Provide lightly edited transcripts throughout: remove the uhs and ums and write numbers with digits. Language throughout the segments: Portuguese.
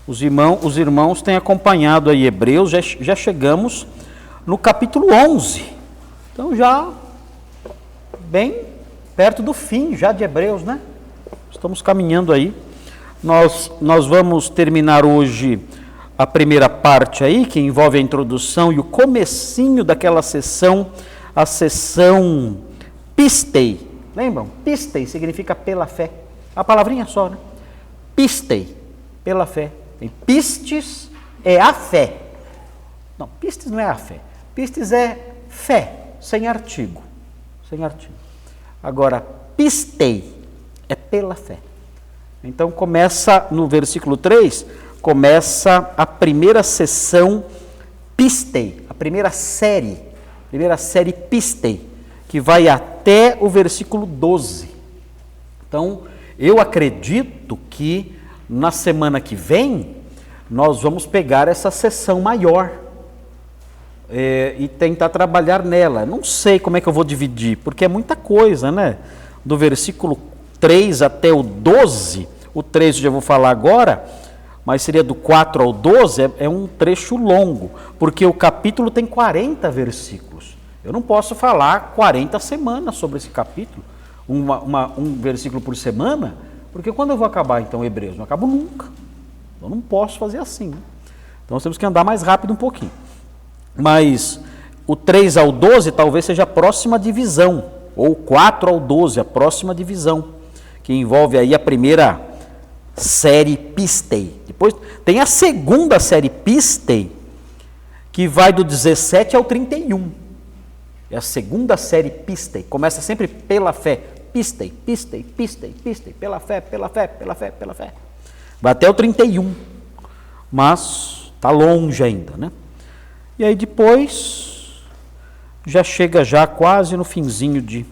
Os irmãos têm acompanhado aí Hebreus, já chegamos no capítulo 11. Então já bem perto do fim já de Hebreus, né? Estamos caminhando aí. Nós vamos terminar hoje a primeira parte aí, que envolve a introdução e o comecinho daquela sessão, a sessão pistei. Lembram? Pistei significa pela fé. A palavrinha só, né? Pistei, pela fé. E pistes é a fé. Não, pistes não é a fé. Pistes é fé, sem artigo. Sem artigo. Agora, pistei é pela fé. Então começa no versículo 3, começa a primeira sessão pistei, a primeira série pistei, que vai até o versículo 12. Então, eu acredito que na semana que vem, nós vamos pegar essa sessão maior e tentar trabalhar nela. Não sei como é que eu vou dividir, porque é muita coisa, né? Do versículo 3 até o 12, o 3 eu já vou falar agora, mas seria do 4 ao 12, é um trecho longo, porque o capítulo tem 40 versículos. Eu não posso falar 40 semanas sobre esse capítulo, um versículo por semana, porque quando eu vou acabar então Hebreus? Não acabo nunca. Eu não posso fazer assim. Né? Então nós temos que andar mais rápido um pouquinho. Mas o 3 ao 12 talvez seja a próxima divisão, ou 4 ao 12, a próxima divisão, que envolve aí a primeira série pistei. Depois tem a segunda série pistei, que vai do 17 ao 31. É a segunda série pistei. Começa sempre pela fé. Pistei, pistei, pistei, pistei, pela fé, pela fé, pela fé, pela fé. Vai até o 31, mas está longe ainda, né? E aí depois, já chega já quase no finzinho de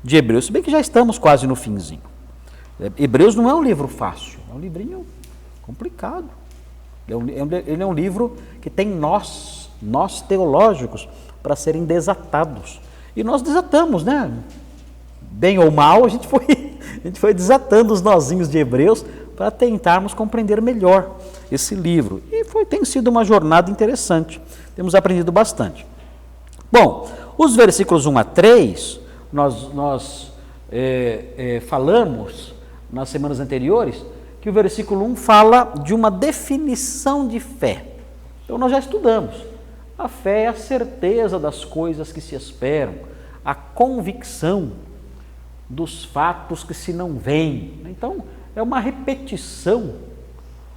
Hebreus, se bem que já estamos quase no finzinho. Hebreus não é um livro fácil, é um livrinho complicado. Ele é um livro que tem nós teológicos, para serem desatados. E nós desatamos, né? Bem ou mal, a gente foi desatando os nozinhos de Hebreus para tentarmos compreender melhor esse livro. E tem sido uma jornada interessante. Temos aprendido bastante. Bom, os versículos 1 a 3, nós falamos nas semanas anteriores que o versículo 1 fala de uma definição de fé. Então nós já estudamos. A fé é a certeza das coisas que se esperam, a convicção dos fatos que se não veem. Então, é uma repetição.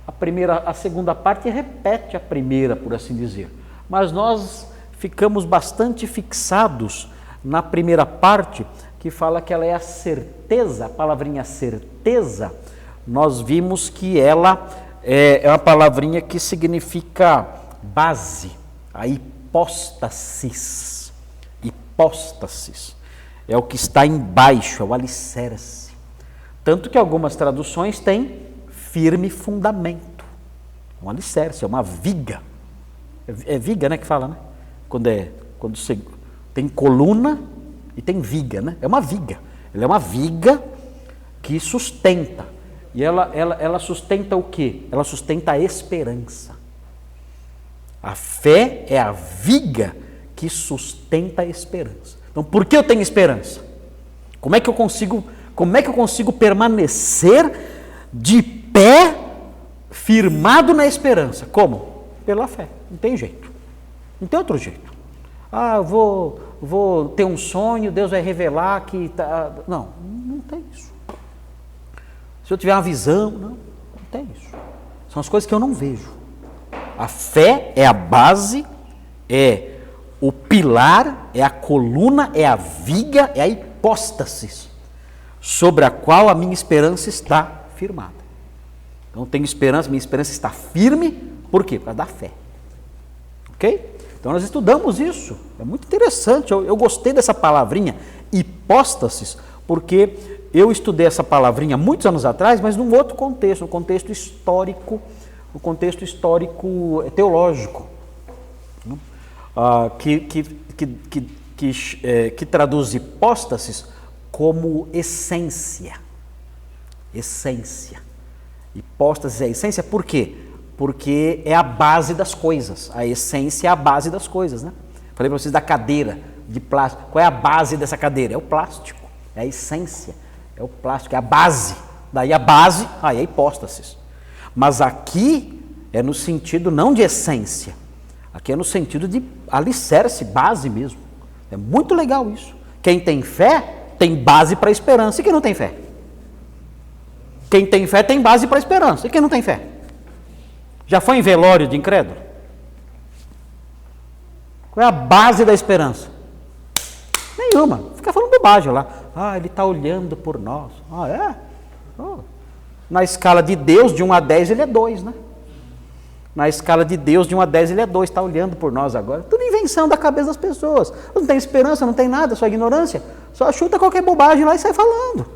A segunda parte repete a primeira, por assim dizer. Mas nós ficamos bastante fixados na primeira parte, que fala que ela é a certeza, a palavrinha certeza, nós vimos que ela é uma palavrinha que significa base, a hipóstasis. Hipóstasis é o que está embaixo, é o alicerce. Tanto que algumas traduções têm firme fundamento. É um alicerce, é uma viga. É viga, né, que fala, né? Quando você tem coluna e tem viga, né? É uma viga. Ela é uma viga que sustenta. E ela sustenta o quê? Ela sustenta a esperança. A fé é a viga que sustenta a esperança. Então, por que eu tenho esperança? Como é que eu consigo permanecer de pé, firmado na esperança? Como? Pela fé. Não tem jeito. Não tem outro jeito. Ah, eu vou ter um sonho, Deus vai revelar que... Não tem isso. Se eu tiver uma visão, não tem isso. São as coisas que eu não vejo. A fé é a base, é o pilar, é a coluna, é a viga, é a hipóstasis sobre a qual a minha esperança está firmada. Então eu tenho esperança, minha esperança está firme, por quê? Por causa da fé. Ok? Então nós estudamos isso, é muito interessante, eu gostei dessa palavrinha, hipóstasis, porque eu estudei essa palavrinha muitos anos atrás, mas num outro contexto, no contexto histórico teológico, que traduz hipóstasis como essência. Essência. Hipóstasis é essência, por quê? porque é a base das coisas. A essência é a base das coisas, né? Falei para vocês da cadeira de plástico. Qual é a base dessa cadeira? É o plástico, é a essência, é o plástico, é a base. Daí a base, aí é a hipóstasis. Mas aqui é no sentido não de essência, aqui é no sentido de alicerce, base mesmo. É muito legal isso. Quem tem fé tem base para a esperança. E quem não tem fé? Quem tem fé tem base para a esperança. E quem não tem fé? Já foi em velório de incrédulo? Qual é a base da esperança? Nenhuma. Fica falando bobagem lá. Ah, ele está olhando por nós. Ah, é? Oh. Na escala de Deus, de 1 a 10, ele é 2, né? Na escala de Deus, de 1 a 10, ele é 2. Está olhando por nós agora. Tudo invenção da cabeça das pessoas. Não tem esperança, não tem nada, só ignorância. Só chuta qualquer bobagem lá e sai falando.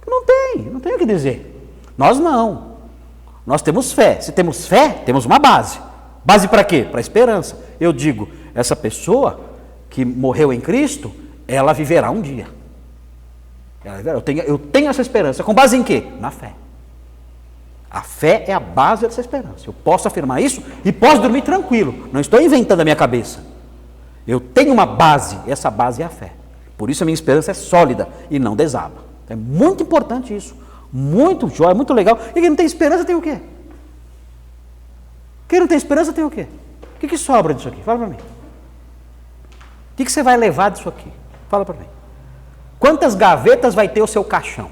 Não tem o que dizer. Nós não. Nós temos fé. Se temos fé, temos uma base. Base para quê? Para a esperança. Eu digo, essa pessoa que morreu em Cristo, ela viverá um dia. Eu tenho essa esperança. Com base em quê? Na fé. A fé é a base dessa esperança. Eu posso afirmar isso e posso dormir tranquilo. Não estou inventando a minha cabeça. Eu tenho uma base, e essa base é a fé. Por isso a minha esperança é sólida e não desaba. É muito importante isso. Muito jóia, muito legal. E quem não tem esperança tem o quê? Quem não tem esperança tem o quê? O que sobra disso aqui? Fala para mim. O que você vai levar disso aqui? Fala para mim. Quantas gavetas vai ter o seu caixão?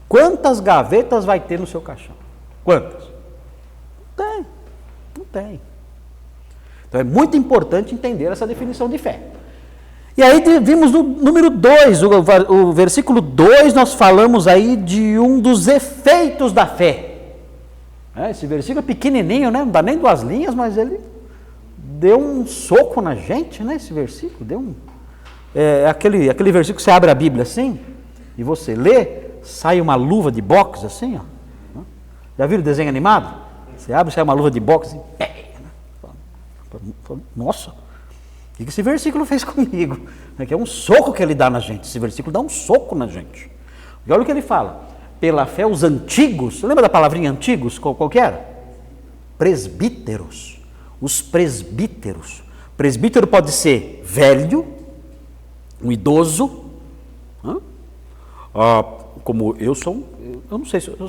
Quantas gavetas vai ter no seu caixão? Quantas? Não tem. Então é muito importante entender essa definição de fé. E aí vimos no número 2, o versículo 2, nós falamos aí de um dos efeitos da fé. Esse versículo é pequenininho, né? Não dá nem 2 linhas, mas ele deu um soco na gente, né? Esse versículo deu aquele versículo que você abre a Bíblia assim, e você lê, sai uma luva de boxe assim, ó. Já viram o desenho animado? Você abre e sai uma luva de boxe assim, nossa, o que esse versículo fez comigo? É que é um soco que ele dá na gente. Esse versículo dá um soco na gente. E olha o que ele fala. Pela fé, os antigos, lembra da palavrinha antigos? Qual que era? Presbíteros. Os presbíteros. Presbítero pode ser velho, um idoso, como eu sou, eu não sei, não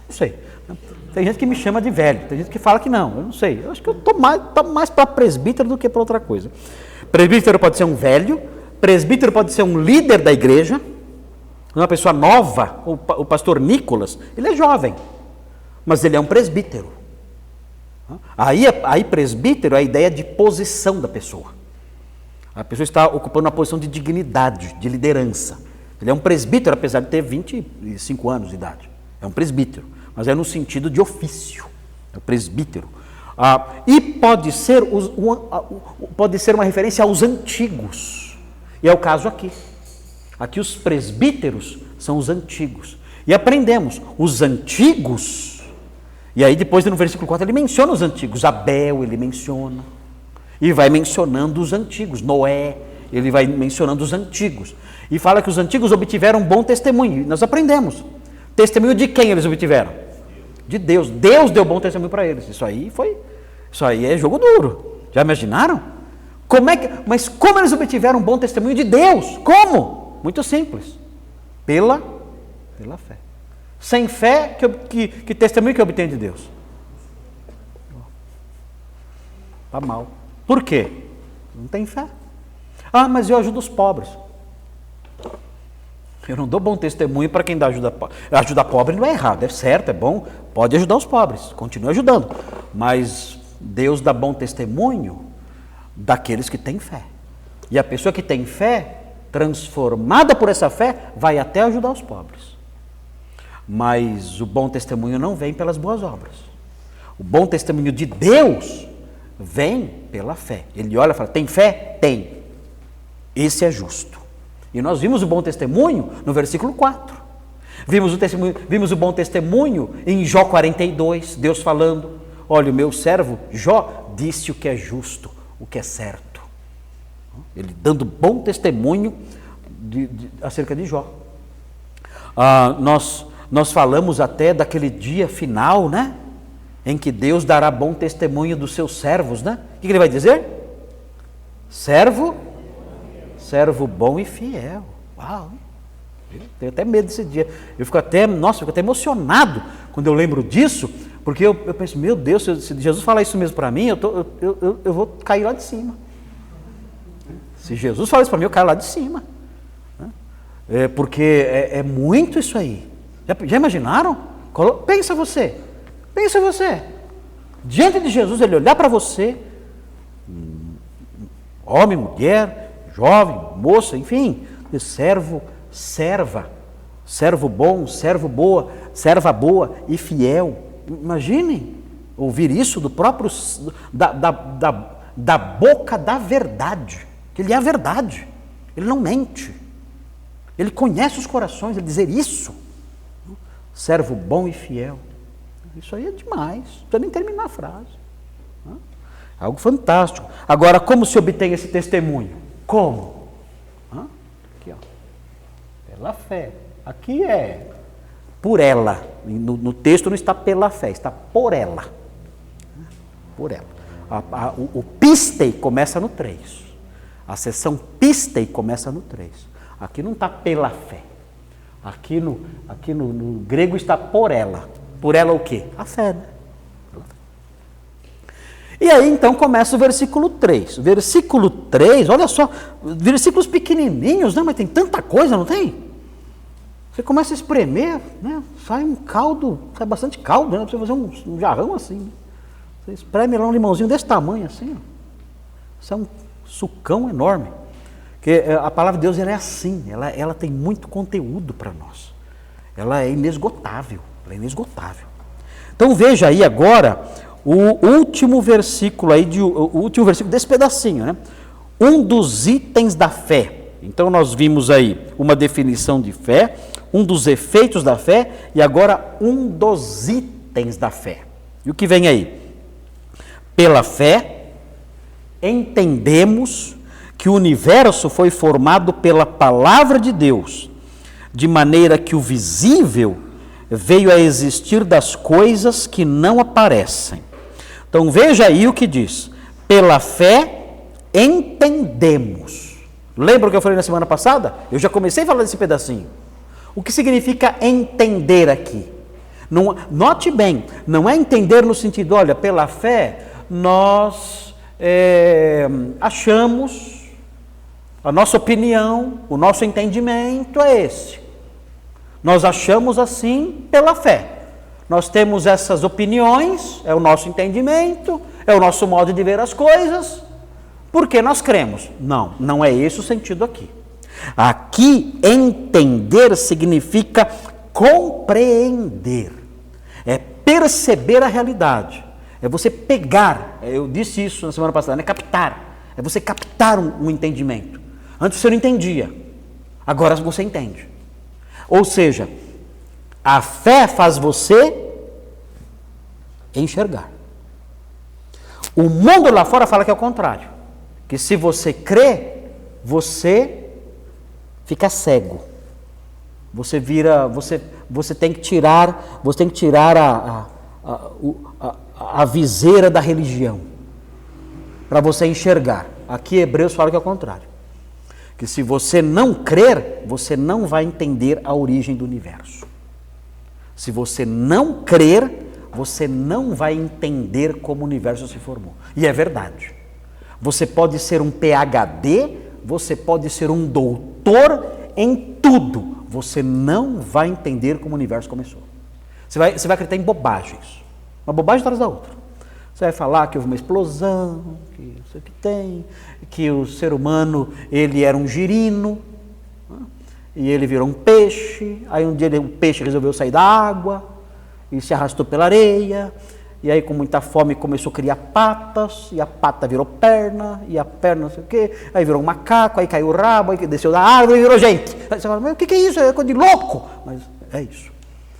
sei. Tem gente que me chama de velho, tem gente que fala que não, eu não sei. Eu acho que eu estou mais para presbítero do que para outra coisa. Presbítero pode ser um velho, presbítero pode ser um líder da igreja, uma pessoa nova. O pastor Nicolas, ele é jovem, mas ele é um presbítero. Aí presbítero é a ideia de posição da pessoa. A pessoa está ocupando uma posição de dignidade, de liderança. Ele é um presbítero, apesar de ter 25 anos de idade. É um presbítero, mas é no sentido de ofício. É o presbítero. E pode ser uma referência aos antigos. E é o caso aqui. Aqui os presbíteros são os antigos. E aprendemos, os antigos, e aí depois no versículo 4 ele menciona os antigos. Abel ele menciona, e vai mencionando os antigos. Noé, ele vai mencionando os antigos. E fala que os antigos obtiveram um bom testemunho. E nós aprendemos. Testemunho de quem eles obtiveram? De Deus. Deus deu bom testemunho para eles. Isso aí é jogo duro. Já imaginaram? Mas como eles obtiveram um bom testemunho de Deus? Como? Muito simples. Pela fé. Sem fé, que testemunho que obtém de Deus? Está mal. Por quê? Não tem fé. Mas eu ajudo os pobres. Eu não dou bom testemunho para quem dá ajuda pobre. Ajudar pobre não é errado, é certo, é bom. Pode ajudar os pobres, continue ajudando. Mas Deus dá bom testemunho daqueles que têm fé. E a pessoa que tem fé, transformada por essa fé, vai até ajudar os pobres. Mas o bom testemunho não vem pelas boas obras. O bom testemunho de Deus vem pela fé. Ele olha e fala, tem fé? Tem. Esse é justo. E nós vimos o bom testemunho no versículo 4. Vimos o bom testemunho em Jó 42, Deus falando, olha, o meu servo Jó disse o que é justo, o que é certo. Ele dando bom testemunho acerca de Jó. Nós falamos até daquele dia final, né? em que Deus dará bom testemunho dos seus servos, né? O que ele vai dizer? Servo bom e fiel. Uau! Eu tenho até medo desse dia. Eu fico até emocionado quando eu lembro disso, porque eu penso, meu Deus, se Jesus falar isso mesmo para mim, eu vou cair lá de cima. Se Jesus falar isso para mim, eu caio lá de cima. Porque é muito isso aí. Já imaginaram? Pensa você. Diante de Jesus, ele olhar para você, homem, mulher, jovem, moça, enfim, servo, serva, servo bom, servo boa, serva boa e fiel. Imaginem ouvir isso do próprio, da boca da verdade, que ele é a verdade, ele não mente, ele conhece os corações, ele dizer isso, servo bom e fiel. Isso aí é demais, não precisa nem terminar a frase. Algo fantástico. Agora, como se obtém esse testemunho? Como? Aqui, ó. Pela fé. Aqui é por ela. No texto não está pela fé, está por ela. Por ela. O pistei começa no 3. A seção pistei começa no 3. Aqui não está pela fé. Aqui no grego está por ela. Por ela o quê? A fé, né? E aí então começa o versículo 3. Versículo 3, olha só, versículos pequenininhos, né? Mas tem tanta coisa, não tem? Você começa a espremer, né? Sai um caldo, sai bastante caldo, né? Pra você fazer um jarrão assim. Né? Você espreme lá um limãozinho desse tamanho assim, ó. Isso é um sucão enorme. Porque a palavra de Deus ela é assim, ela tem muito conteúdo para nós. Ela é inesgotável. Então veja aí agora o último versículo desse pedacinho, né? Um dos itens da fé. Então nós vimos aí uma definição de fé, um dos efeitos da fé e agora um dos itens da fé. E o que vem aí? Pela fé, entendemos que o universo foi formado pela palavra de Deus, de maneira que o visível veio a existir das coisas que não aparecem. Então veja aí o que diz. Pela fé entendemos. Lembra o que eu falei na semana passada? Eu já comecei a falar desse pedacinho. O que significa entender aqui? Não, note bem, não é entender no sentido, olha, pela fé nós achamos, a nossa opinião, o nosso entendimento é esse. Nós achamos assim pela fé. Nós temos essas opiniões, é o nosso entendimento, é o nosso modo de ver as coisas, porque nós cremos. Não é esse o sentido aqui. Aqui, entender significa compreender, é perceber a realidade, é você pegar, eu disse isso na semana passada, é captar, é você captar um entendimento. Antes você não entendia, agora você entende. Ou seja, a fé faz você enxergar. O mundo lá fora fala que é o contrário. Que se você crê, você fica cego. Você tem que tirar a viseira da religião para você enxergar. Aqui Hebreus fala que é o contrário. Que se você não crer, você não vai entender a origem do universo. Se você não crer, você não vai entender como o universo se formou. E é verdade. Você pode ser um PhD, você pode ser um doutor em tudo. Você não vai entender como o universo começou. Você vai acreditar em bobagens. Uma bobagem atrás da outra. Você vai falar que houve uma explosão, que isso que tem, que o ser humano, ele era um girino, né? E ele virou um peixe, aí um dia o peixe resolveu sair da água, e se arrastou pela areia, e aí com muita fome começou a criar patas, e a pata virou perna, e a perna não sei o quê, aí virou um macaco, aí caiu o rabo, aí desceu da árvore e virou gente. Aí você fala, mas o que é isso? É coisa de louco! Mas é isso.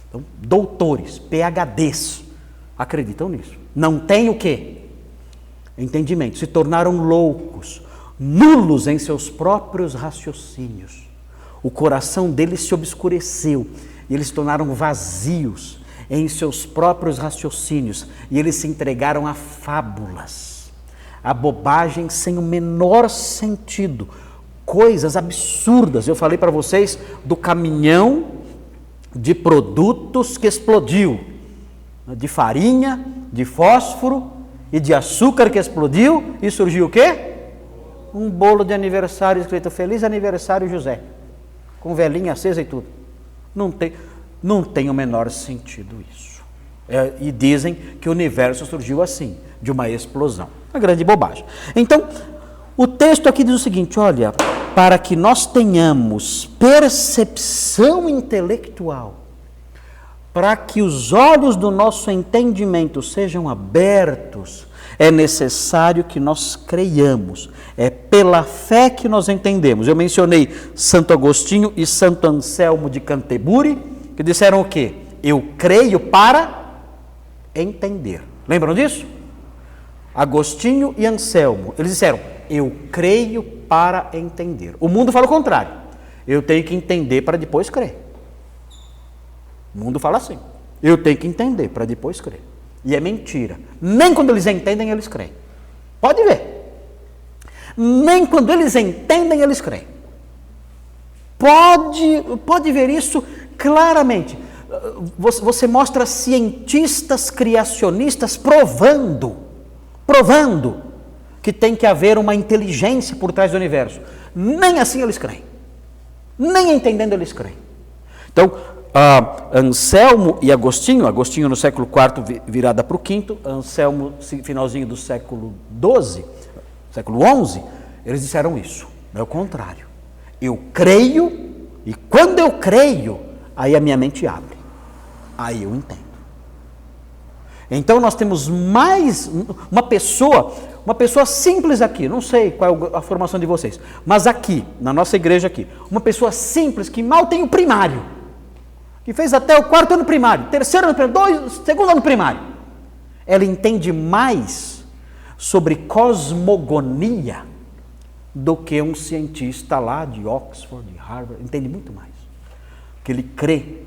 Então, doutores, PhDs, acreditam nisso. Não tem o quê? Entendimento. Se tornaram loucos, nulos em seus próprios raciocínios. O coração deles se obscureceu e eles se tornaram vazios. em seus próprios raciocínios e eles se entregaram a fábulas, a bobagem sem o menor sentido, coisas absurdas. Eu falei para vocês do caminhão de produtos que explodiu, de farinha, de fósforo e de açúcar que explodiu e surgiu o quê? Um bolo de aniversário escrito Feliz Aniversário José, com velhinha acesa e tudo. Não tem o menor sentido isso. E dizem que o universo surgiu assim, de uma explosão. Uma grande bobagem. Então, o texto aqui diz o seguinte, olha, para que nós tenhamos percepção intelectual, para que os olhos do nosso entendimento sejam abertos, é necessário que nós creiamos. É pela fé que nós entendemos. Eu mencionei Santo Agostinho e Santo Anselmo de Canterbury, que disseram o quê? Eu creio para entender. Lembram disso? Agostinho e Anselmo, eles disseram, eu creio para entender. O mundo fala o contrário. Eu tenho que entender para depois crer. O mundo fala assim. Eu tenho que entender para depois crer. E é mentira. Nem quando eles entendem, eles creem. Pode ver. Nem quando eles entendem, eles creem. Pode ver isso claramente. Você mostra cientistas criacionistas provando que tem que haver uma inteligência por trás do universo. Nem assim eles creem. Nem entendendo eles creem. Então, Anselmo e Agostinho no século IV virada para o V, Anselmo finalzinho do século XII, século XI, eles disseram isso, é o contrário. Eu creio e quando eu creio, aí a minha mente abre, aí eu entendo. Então nós temos mais uma pessoa simples aqui, não sei qual é a formação de vocês, mas aqui, na nossa igreja aqui, uma pessoa simples que mal tem o primário, que fez até o 4º ano primário, 3º ano primário, 2º ano primário. Ela entende mais sobre cosmogonia do que um cientista lá de Oxford, de Harvard, entende muito mais. Porque ele crê,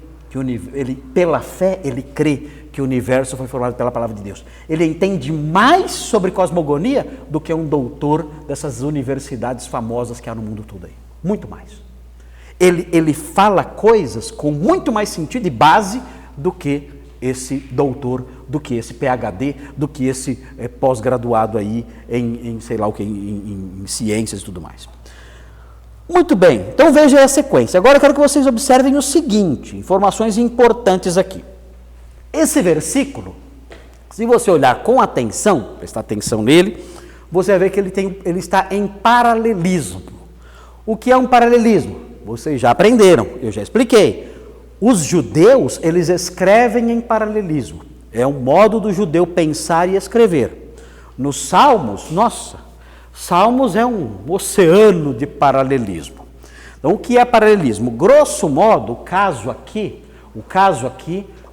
pela fé, ele crê que o universo foi formado pela palavra de Deus. Ele entende mais sobre cosmogonia do que um doutor dessas universidades famosas que há no mundo todo aí. Muito mais. Ele fala coisas com muito mais sentido e base do que esse doutor, do que esse PhD, do que esse pós-graduado aí em sei lá o que, em ciências e tudo mais. Muito bem, então veja a sequência. Agora eu quero que vocês observem o seguinte, informações importantes aqui. Esse versículo, se você olhar com atenção, prestar atenção nele, você vai ver que ele está em paralelismo. O que é um paralelismo? Vocês já aprenderam, eu já expliquei. Os judeus, eles escrevem em paralelismo. É um modo do judeu pensar e escrever. Nos Salmos, Salmos é um oceano de paralelismo. Então, o que é paralelismo? Grosso modo, o caso aqui,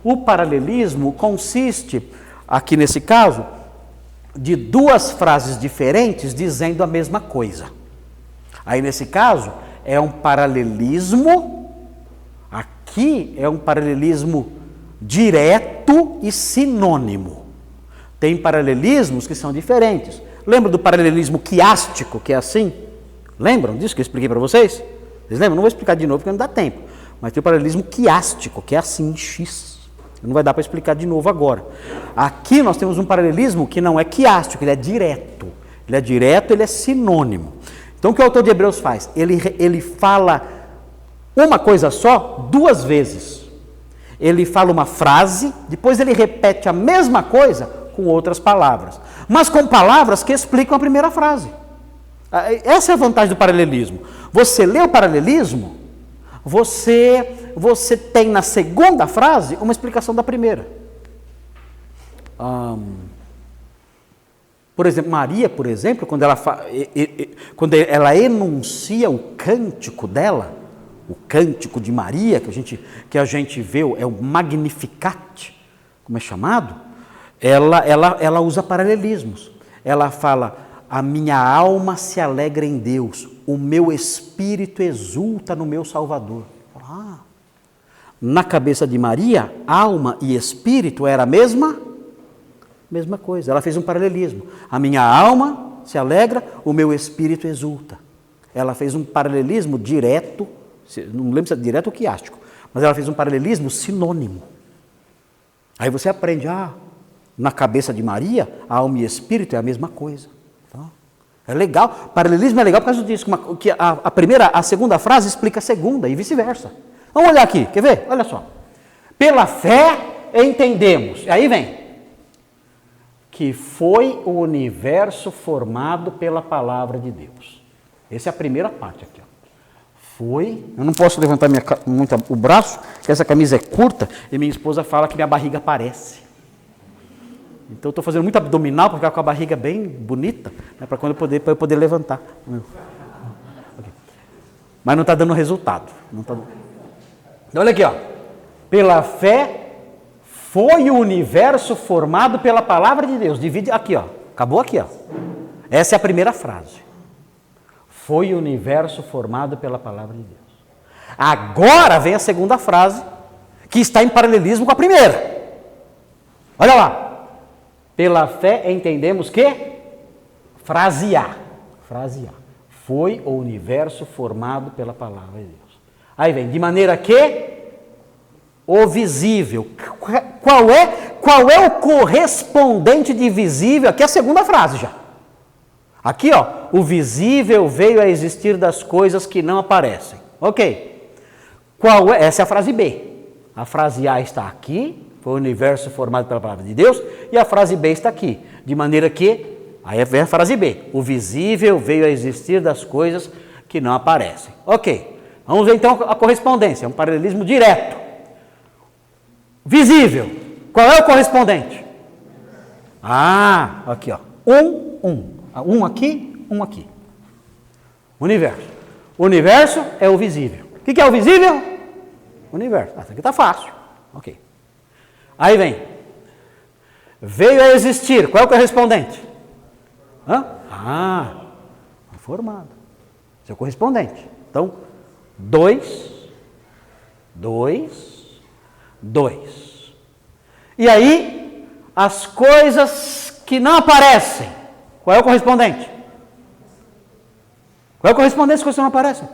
o paralelismo consiste, aqui nesse caso, de duas frases diferentes dizendo a mesma coisa. Aí, nesse caso, é um paralelismo, aqui é um paralelismo direto e sinônimo. Tem paralelismos que são diferentes. Lembra do paralelismo quiástico, que é assim? Lembram disso que eu expliquei para vocês? Vocês lembram? Não vou explicar de novo porque não dá tempo. Mas tem o paralelismo quiástico, que é assim, X. Não vai dar para explicar de novo agora. Aqui nós temos um paralelismo que não é quiástico, ele é direto. Ele é direto, ele é sinônimo. Então, o que o autor de Hebreus faz? Ele fala uma coisa só duas vezes. Ele fala uma frase, depois ele repete a mesma coisa com outras palavras. Mas com palavras que explicam a primeira frase. Essa é a vantagem do paralelismo. Você lê o paralelismo, você tem na segunda frase uma explicação da primeira. Por exemplo, Maria, por exemplo, quando ela enuncia o cântico dela, o cântico de Maria, que a gente vê, é o Magnificat, como é chamado, ela usa paralelismos. Ela fala, a minha alma se alegra em Deus, o meu espírito exulta no meu Salvador. Na cabeça de Maria, alma e espírito era a mesma coisa. Ela fez um paralelismo. A minha alma se alegra, o meu espírito exulta. Ela fez um paralelismo direto, não lembro se é direto ou quiástico, mas ela fez um paralelismo sinônimo. Aí você aprende, na cabeça de Maria, alma e espírito é a mesma coisa. Tá? É legal, paralelismo é legal por causa disso, que a segunda frase explica a segunda e vice-versa. Vamos olhar aqui, quer ver? Olha só. Pela fé entendemos, aí vem, que foi o universo formado pela palavra de Deus. Essa é a primeira parte aqui. Eu não posso levantar muito o braço, porque essa camisa é curta, e minha esposa fala que minha barriga aparece. Então eu estou fazendo muito abdominal para ficar com a barriga bem bonita, né, para eu poder levantar. Okay. Mas não está dando resultado. Então, olha aqui, pela fé foi o universo formado pela palavra de Deus. Divide aqui, acabou aqui. Essa é a primeira frase. Foi o universo formado pela palavra de Deus. Agora vem a segunda frase, que está em paralelismo com a primeira. Olha lá. Pela fé entendemos que frasear. Foi o universo formado pela palavra de Deus. Aí vem, de maneira que o visível. Qual é o correspondente de visível? Aqui é a segunda frase já. Aqui, o visível veio a existir das coisas que não aparecem. Ok. Essa é a frase B. A frase A está aqui, foi o universo formado pela palavra de Deus, e a frase B está aqui. De maneira que, aí vem a frase B. O visível veio a existir das coisas que não aparecem. Ok. Vamos ver então a correspondência, é um paralelismo direto. Visível. Qual é o correspondente? Aqui, um aqui, um aqui. Universo. O universo é o visível. O que é o visível? Universo. Isso aqui está fácil. Ok. Aí vem. Veio a existir. Qual é o correspondente? Formado. Esse é o correspondente. Então, 2. E aí, as coisas que não aparecem. Qual é o correspondente? Qual é o correspondente das coisas que não aparecem?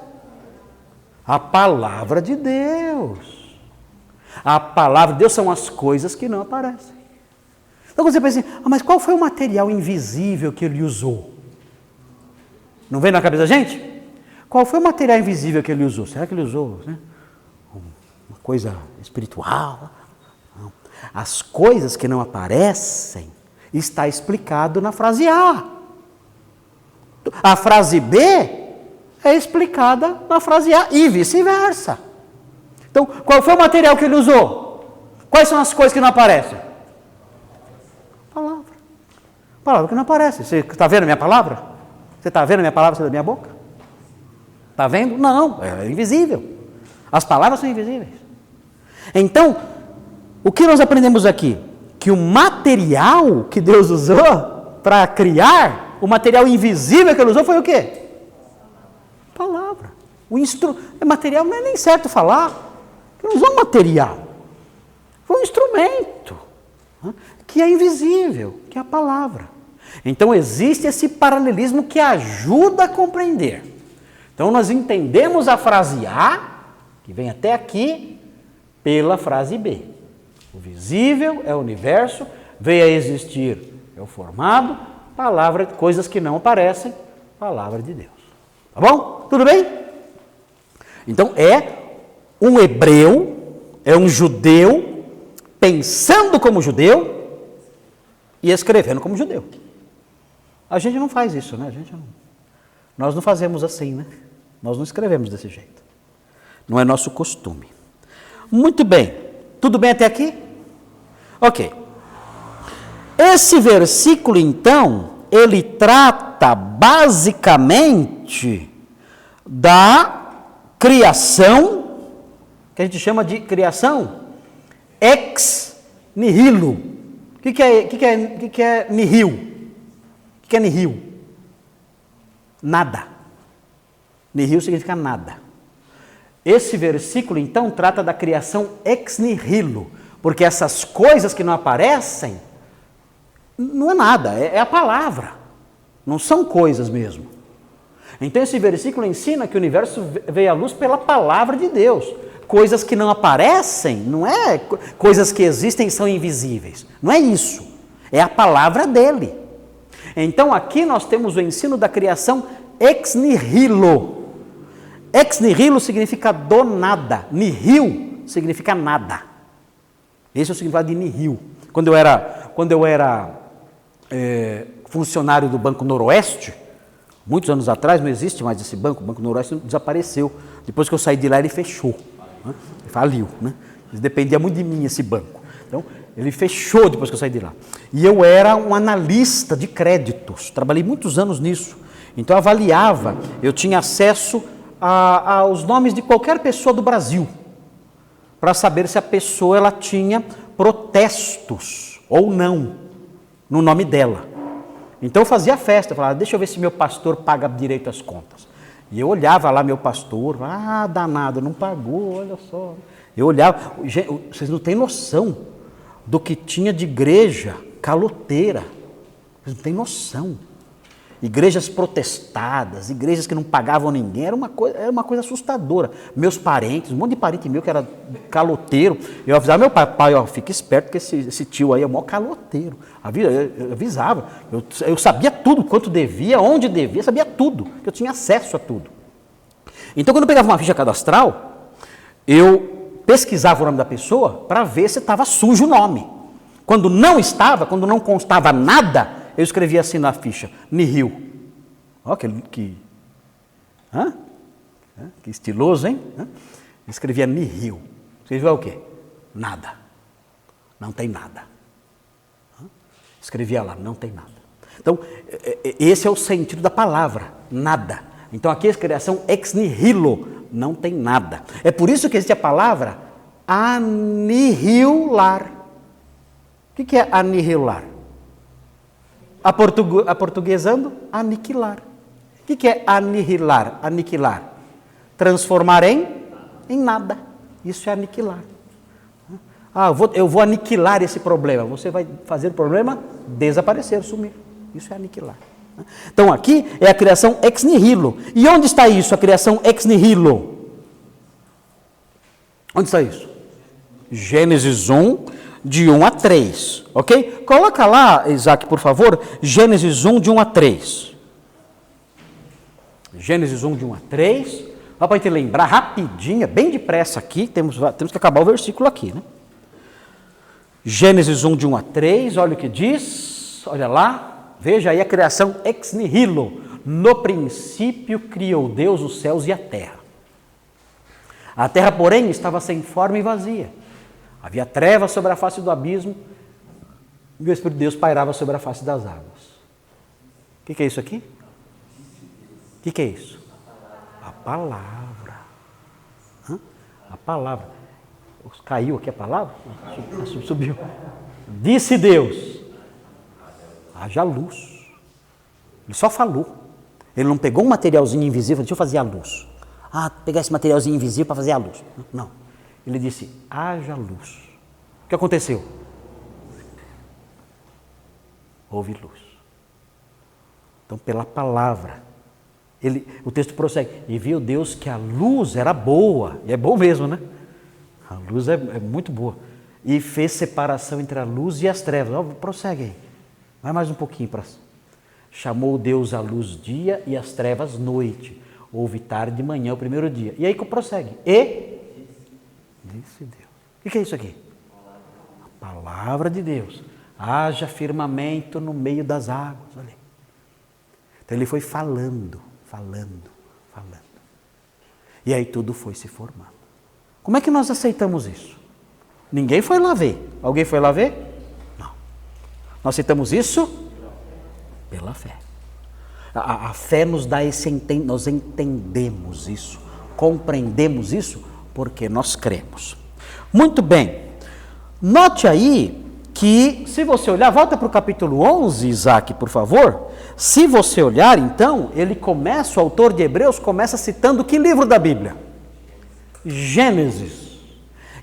A palavra de Deus. A palavra de Deus são as coisas que não aparecem. Então você pensa assim, mas qual foi o material invisível que ele usou? Não vem na cabeça da gente? Qual foi o material invisível que ele usou? Será que ele usou uma coisa espiritual? Não. As coisas que não aparecem está explicado na frase A. A frase B é explicada na frase A e vice-versa. Então, qual foi o material que ele usou? Quais são as coisas que não aparecem? Palavra. Palavra que não aparece. Você está vendo a minha palavra? Você está vendo a minha palavra sair da minha boca? Está vendo? Não, é invisível. As palavras são invisíveis. Então, o que nós aprendemos aqui? Que o material que Deus usou para criar, o material invisível que ele usou foi o quê? Palavra. O material não é nem certo falar. Ele usou um material. Foi um instrumento que é invisível, que é a palavra. Então existe esse paralelismo que ajuda a compreender. Então nós entendemos a frase A, que vem até aqui, pela frase B. O visível é o universo, veio a existir, é o formado, palavra, coisas que não aparecem, palavra de Deus. Tá bom? Tudo bem? Então é um hebreu, é um judeu, pensando como judeu e escrevendo como judeu. A gente não faz isso, né? Nós não fazemos assim, né? Nós não escrevemos desse jeito. Não é nosso costume. Muito bem. Tudo bem até aqui? Ok. Esse versículo, então, ele trata basicamente da criação, que a gente chama de criação ex nihilo. O que é nihil? O que é nihil? Nada. Nihil significa nada. Esse versículo, então, trata da criação ex nihilo, porque essas coisas que não aparecem, não é nada, é a palavra, não são coisas mesmo. Então esse versículo ensina que o universo veio à luz pela palavra de Deus. Coisas que não aparecem, não é coisas que existem e são invisíveis, não é isso, é a palavra dele. Então aqui nós temos o ensino da criação ex nihilo. Ex nihilo significa do nada, nihil significa nada. Esse é o significado de nihil. Quando eu era funcionário do Banco Noroeste, muitos anos atrás, não existe mais esse banco, o Banco Noroeste desapareceu. Depois que eu saí de lá, ele fechou, né? Faliu, né? Dependia muito de mim esse banco. Então, ele fechou depois que eu saí de lá. E eu era um analista de créditos, trabalhei muitos anos nisso. Então, eu avaliava, eu tinha acesso aos nomes de qualquer pessoa do Brasil, para saber se a pessoa ela tinha protestos ou não no nome dela. Então eu fazia festa, eu falava, deixa eu ver se meu pastor paga direito as contas. E eu olhava lá meu pastor, danado, não pagou, olha só. Eu olhava, vocês não têm noção do que tinha de igreja caloteira, vocês não têm noção. Igrejas protestadas, igrejas que não pagavam ninguém, era uma coisa assustadora. Meus parentes, um monte de parente meu que era caloteiro, eu avisava meu pai, ó, fica esperto que esse tio aí é o maior caloteiro. Eu avisava, eu sabia tudo, quanto devia, onde devia, sabia tudo, eu tinha acesso a tudo. Então quando eu pegava uma ficha cadastral, eu pesquisava o nome da pessoa para ver se estava sujo o nome. Quando não estava, quando não constava nada, eu escrevia assim na ficha, nihil. Ó, que estiloso, hein? Escrevia nihil. Escrevia o quê? Nada. Não tem nada. Escrevia lá, não tem nada. Então, esse é o sentido da palavra, nada. Então, aqui a criação ex nihilo, não tem nada. É por isso que existe a palavra anihilar. O que é anihilar? Aportuguesando, aniquilar. O que é anihilar? Aniquilar. Transformar em nada. Isso é aniquilar. Eu vou aniquilar esse problema. Você vai fazer o problema desaparecer, sumir. Isso é aniquilar. Então aqui é a criação ex nihilo. E onde está isso, a criação ex nihilo? Onde está isso? Gênesis 1, de 1 a 3, ok? Coloca lá, Isaac, por favor, Gênesis 1, de 1 a 3. Gênesis 1, de 1 a 3. Só para a gente lembrar rapidinho, bem depressa aqui, temos que acabar o versículo aqui, né? Gênesis 1, de 1 a 3, olha o que diz, olha lá, veja aí a criação ex nihilo. No princípio criou Deus os céus e a terra. A terra, porém, estava sem forma e vazia. Havia trevas sobre a face do abismo e o Espírito de Deus pairava sobre a face das águas. O que é isso aqui? O que é isso? A palavra. A palavra. Caiu aqui a palavra? Subiu. Disse Deus, haja luz. Ele só falou. Ele não pegou um materialzinho invisível, deixa eu fazer a luz. Pegar esse materialzinho invisível para fazer a luz. Não. Ele disse, haja luz. O que aconteceu? Houve luz. Então, pela palavra, o texto prossegue. E viu Deus que a luz era boa. E é bom mesmo, né? A luz é muito boa. E fez separação entre a luz e as trevas. Prossegue aí. Vai mais um pouquinho para... Chamou Deus a luz dia e as trevas noite. Houve tarde e manhã o primeiro dia. E aí que prossegue. Disse Deus. O que é isso aqui? A palavra de Deus. Haja firmamento no meio das águas. Olha aí. Então ele foi falando. E aí tudo foi se formando. Como é que nós aceitamos isso? Ninguém foi lá ver. Alguém foi lá ver? Não. Nós aceitamos isso pela fé. A fé nos dá nós entendemos isso, compreendemos isso, porque nós cremos. Muito bem. Note aí que, se você olhar, volta para o capítulo 11, Isaac, por favor. Se você olhar, então, o autor de Hebreus começa citando que livro da Bíblia? Gênesis.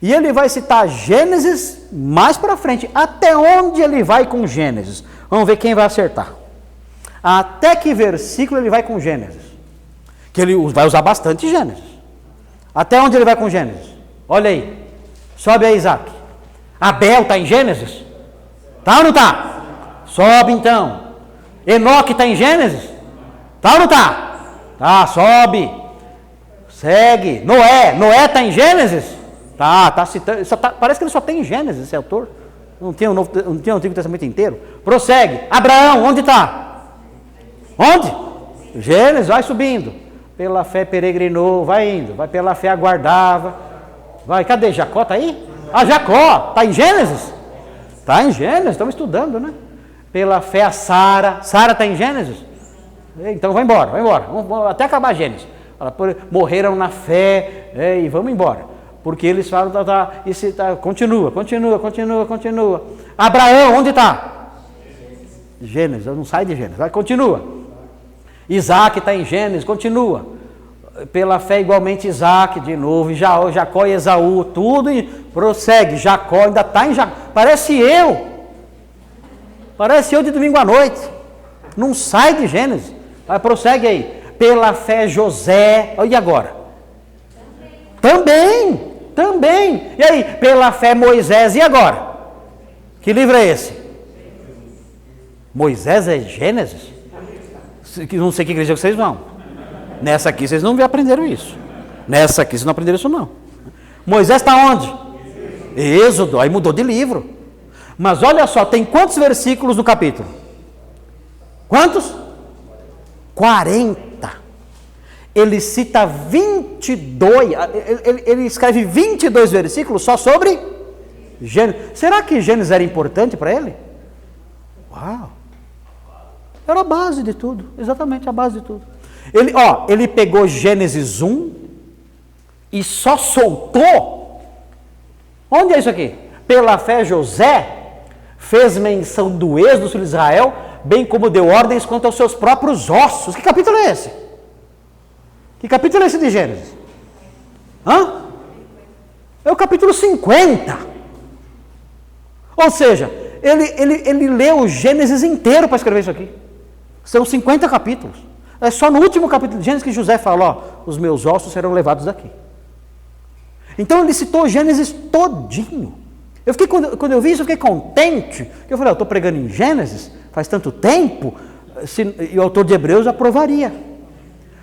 E ele vai citar Gênesis mais para frente. Até onde ele vai com Gênesis? Vamos ver quem vai acertar. Até que versículo ele vai com Gênesis? Que ele vai usar bastante Gênesis. Até onde ele vai com Gênesis? Olha aí. Sobe aí, Isaac. Abel está em Gênesis? Tá ou não está? Sobe então. Enoque está em Gênesis? Tá ou não está? Tá, sobe. Segue. Noé está em Gênesis? Tá citando. Parece que ele só tem em Gênesis, esse autor. Não tem o Antigo Testamento inteiro. Prossegue. Abraão, onde está? Onde? Gênesis, vai subindo. Pela fé peregrinou, vai indo. Vai pela fé aguardava. Vai, cadê Jacó? Está aí? Ah, Jacó, está em Gênesis? Está em Gênesis, estamos estudando, né? Pela fé a Sara. Sara está em Gênesis? Então vai embora. Vamos até acabar Gênesis. Morreram na fé, e vamos embora. Porque eles falam, continua. Abraão, onde está? Gênesis, não sai de Gênesis, vai, continua. Isaac está em Gênesis, continua. Pela fé igualmente Isaac, de novo, Jacó e Esaú, tudo, e prossegue. Jacó ainda está em Jacó. Parece eu de domingo à noite, não sai de Gênesis. Vai, prossegue aí. Pela fé José, e agora? Também. E aí, pela fé Moisés, e agora? Que livro é esse? Moisés é Gênesis? Não sei que igreja vocês vão. Nessa aqui vocês não aprenderam isso. Nessa aqui vocês não aprenderam isso não. Moisés está onde? Êxodo, aí mudou de livro. Mas olha só, tem quantos versículos no capítulo? Quantos? 40. Ele cita 22, ele escreve 22 versículos só sobre Gênesis. Será que Gênesis era importante para ele? Uau! Era a base de tudo, exatamente a base de tudo. Ele pegou Gênesis 1 e só soltou. Onde é isso aqui? Pela fé José fez menção do êxodo dos filhos de Israel, bem como deu ordens quanto aos seus próprios ossos. Que capítulo é esse? Que capítulo é esse de Gênesis? É o capítulo 50. Ou seja, ele leu o Gênesis inteiro para escrever isso aqui. São 50 capítulos. É só no último capítulo de Gênesis que José fala, os meus ossos serão levados daqui. Então ele citou Gênesis todinho. Quando eu vi isso, eu fiquei contente. Eu falei, eu estou pregando em Gênesis faz tanto tempo, e o autor de Hebreus aprovaria.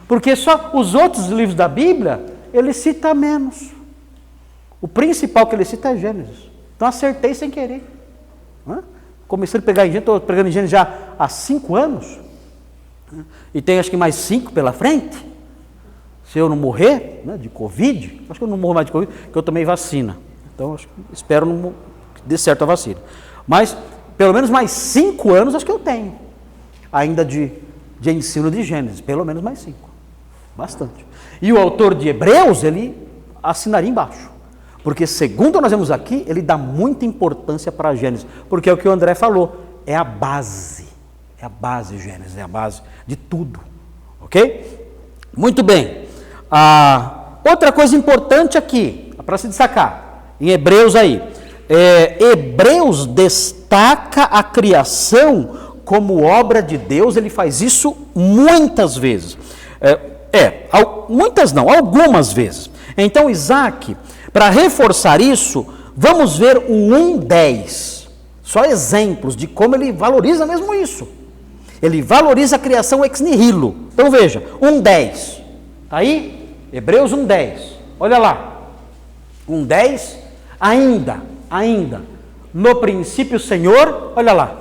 Porque só os outros livros da Bíblia, ele cita menos. O principal que ele cita é Gênesis. Então acertei sem querer. Comecei a pegar em Gênesis, estou pregando em Gênesis já há 5 anos. E tem acho que mais 5 pela frente. Se eu não morrer de Covid, acho que eu não morro mais de Covid, porque eu tomei vacina. Então espero que dê certo a vacina. Mas pelo menos mais 5 anos acho que eu tenho. Ainda de ensino de Gênesis, pelo menos mais 5. Bastante. E o autor de Hebreus, ele assinaria embaixo. Porque segundo nós vemos aqui, ele dá muita importância para Gênesis. Porque é o que o André falou, é a base. É a base, Gênesis, é a base de tudo. Ok? Muito bem. Outra coisa importante aqui, para se destacar, em Hebreus aí. Hebreus destaca a criação como obra de Deus, ele faz isso muitas vezes. Muitas não, algumas vezes. Então, Isaac, para reforçar isso, vamos ver o 1:10. Só exemplos de como ele valoriza mesmo isso. Ele valoriza a criação ex nihilo. Então veja, 1:10. Está aí? Hebreus 1:10. Olha lá. 1:10. Ainda. No princípio, Senhor, olha lá.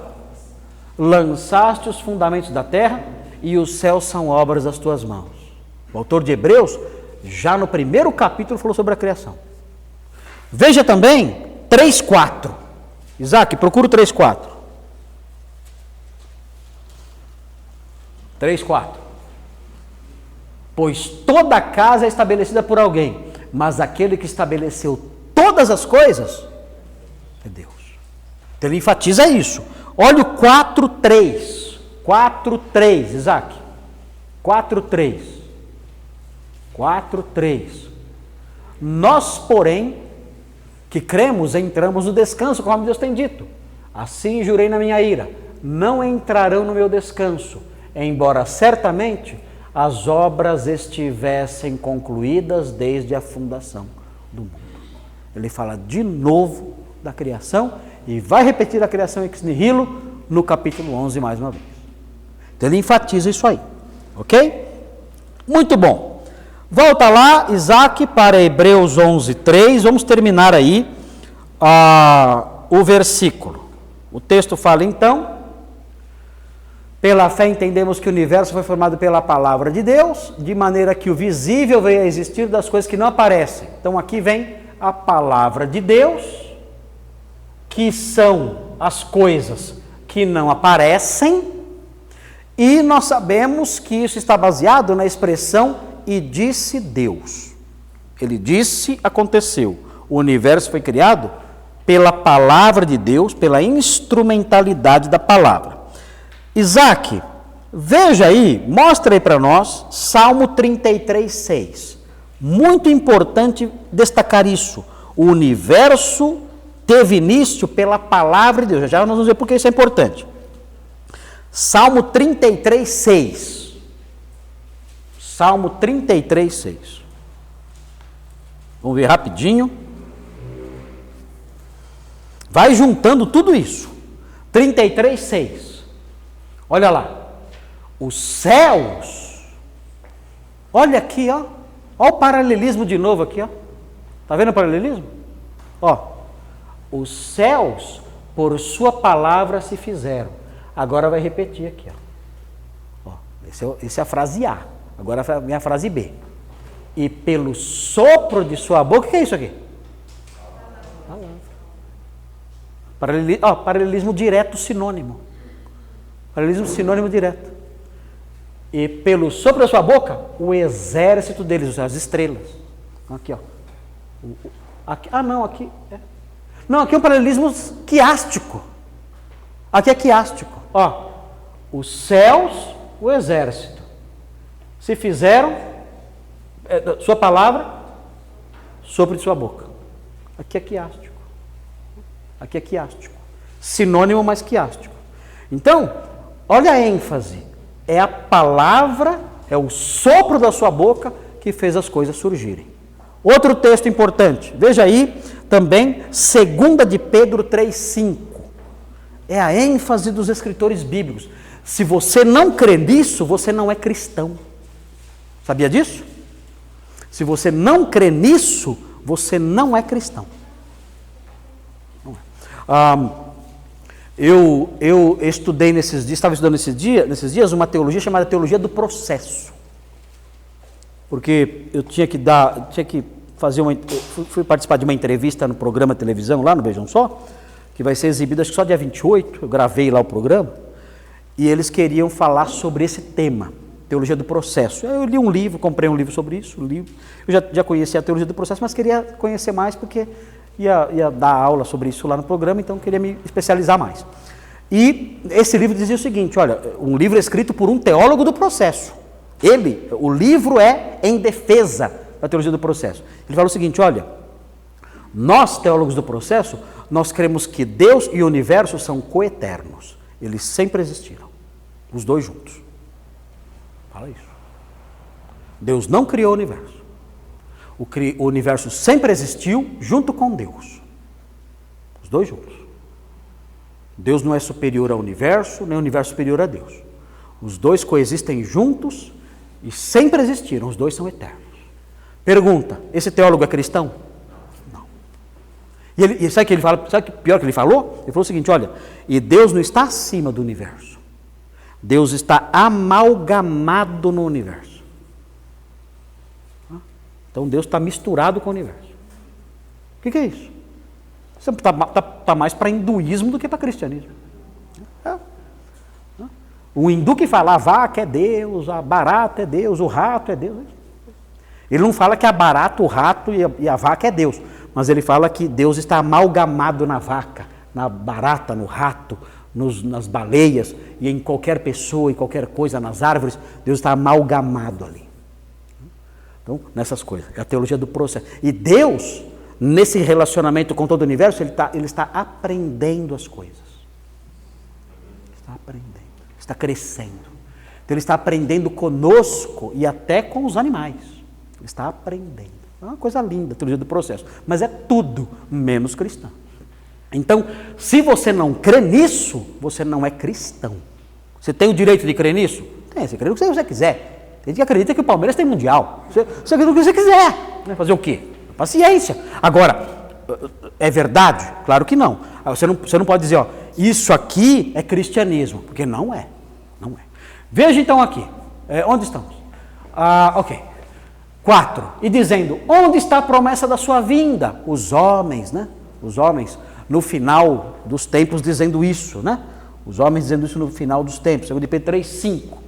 Lançaste os fundamentos da terra e os céus são obras das tuas mãos. O autor de Hebreus, já no primeiro capítulo, falou sobre a criação. Veja também 3:4. Isaac, procura o 3:4. 3:4. Pois toda casa é estabelecida por alguém, mas aquele que estabeleceu todas as coisas é Deus. Então ele enfatiza isso. Olha o 4:3. 4:3, Isaac. 4:3. Nós, porém, que cremos, entramos no descanso, como Deus tem dito. Assim jurei na minha ira, não entrarão no meu descanso, embora certamente as obras estivessem concluídas desde a fundação do mundo. Ele fala de novo da criação e vai repetir a criação ex nihilo no capítulo 11 mais uma vez. Então ele enfatiza isso aí, ok? Muito bom. Volta lá, Isaac, para Hebreus 11:3. Vamos terminar aí o versículo. O texto fala então: pela fé entendemos que o universo foi formado pela palavra de Deus, de maneira que o visível veio a existir das coisas que não aparecem. Então aqui vem a palavra de Deus, que são as coisas que não aparecem, e nós sabemos que isso está baseado na expressão "e disse Deus". Ele disse, aconteceu. O universo foi criado pela palavra de Deus, pela instrumentalidade da palavra. Isaac, veja aí, mostra aí para nós, Salmo 33:6. Muito importante destacar isso. O universo teve início pela palavra de Deus. Já nós vamos ver por que isso é importante. Salmo 33:6. Salmo 33:6. Vamos ver rapidinho. Vai juntando tudo isso. 33:6. Olha lá. Os céus. Olha aqui, ó. Olha o paralelismo de novo aqui, ó. Tá vendo o paralelismo? Ó. Os céus por sua palavra se fizeram. Agora vai repetir aqui, ó. Essa é a frase A. Agora a minha frase B. E pelo sopro de sua boca, o que é isso aqui? Palavra. Paralelismo direto, sinônimo. Paralelismo sinônimo direto. E pelo sopro da sua boca, o exército deles, as estrelas. Aqui, ó. Aqui, aqui. Não, aqui é um paralelismo quiástico. Aqui é quiástico. Ó, os céus, o exército. Se fizeram, sua palavra, sopro de sua boca. Aqui é quiástico. Aqui é quiástico. Sinônimo, mas quiástico. Então, olha a ênfase. É a palavra, é o sopro da sua boca que fez as coisas surgirem. Outro texto importante. Veja aí também, 2 de Pedro 3:5. É a ênfase dos escritores bíblicos. Se você não crê nisso, você não é cristão. Sabia disso? Se você não crê nisso, você não é cristão. Não é. Eu estudei estava estudando nesses dias uma teologia chamada teologia do processo. Porque eu tinha que fazer fui participar de uma entrevista no programa de televisão lá no Vejam Só, que vai ser exibido acho que só dia 28, eu gravei lá o programa, e eles queriam falar sobre esse tema, teologia do processo. Eu li um livro, comprei um livro sobre isso, eu já conhecia a teologia do processo, mas queria conhecer mais porque ia dar aula sobre isso lá no programa, então queria me especializar mais. E esse livro dizia o seguinte, olha, um livro escrito por um teólogo do processo. O livro é em defesa da teologia do processo. Ele fala o seguinte, olha, nós teólogos do processo, nós cremos que Deus e o universo são coeternos. Eles sempre existiram, os dois juntos. Fala isso. Deus não criou o universo. O universo sempre existiu junto com Deus. Os dois juntos. Deus não é superior ao universo, nem o universo superior a Deus. Os dois coexistem juntos e sempre existiram. Os dois são eternos. Pergunta, esse teólogo é cristão? Não. E sabe o que ele fala? Sabe o pior que ele falou? Ele falou o seguinte, olha, e Deus não está acima do universo. Deus está amalgamado no universo. Então Deus está misturado com o universo. O que é isso? Você está mais para hinduísmo do que para cristianismo. O hindu que fala a vaca é Deus, a barata é Deus, o rato é Deus. Ele não fala que a barata, o rato e a vaca é Deus, mas ele fala que Deus está amalgamado na vaca, na barata, no rato, nas baleias e em qualquer pessoa, em qualquer coisa, nas árvores. Deus está amalgamado ali. Então, nessas coisas, é a teologia do processo. E Deus, nesse relacionamento com todo o universo, ele está aprendendo as coisas. Está aprendendo, está crescendo. Então, ele está aprendendo conosco e até com os animais. Ele está aprendendo. É uma coisa linda a teologia do processo. Mas é tudo menos cristã. Então, se você não crê nisso, você não é cristão. Você tem o direito de crer nisso? Tem, você crê no que você quiser. Tem gente que acredita que o Palmeiras tem mundial. Você acredita no que você quiser. Fazer o quê? Paciência. Agora, é verdade? Claro que não. Você não pode dizer, ó, isso aqui é cristianismo, porque não é. Não é. Veja então aqui. Onde estamos? Ok. 4. E dizendo, onde está a promessa da sua vinda? Os homens, né? Os homens, no final dos tempos, dizendo isso, né? Os homens dizendo isso no final dos tempos. 2 Pedro 3, 5.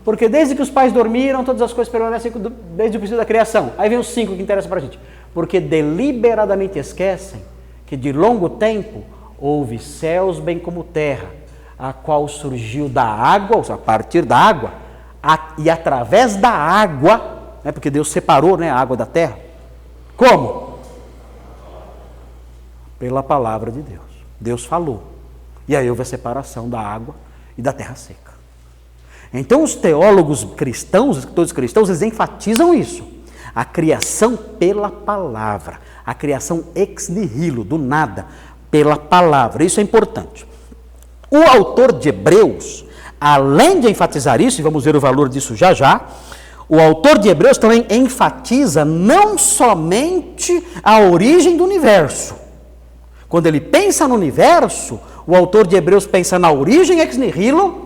Porque desde que os pais dormiram, todas as coisas permanecem desde o princípio da criação. Aí vem o 5 que interessa para a gente. Porque deliberadamente esquecem que de longo tempo houve céus bem como terra, a qual surgiu da água, ou seja, a partir da água, e através da água, né, porque Deus separou, né, a água da terra. Como? Pela palavra de Deus. Deus falou. E aí houve a separação da água e da terra seca. Então os teólogos cristãos, os escritores cristãos, eles enfatizam isso. A criação pela palavra. A criação ex nihilo, do nada, pela palavra. Isso é importante. O autor de Hebreus, além de enfatizar isso, e vamos ver o valor disso já já, o autor de Hebreus também enfatiza não somente a origem do universo. Quando ele pensa no universo, o autor de Hebreus pensa na origem ex nihilo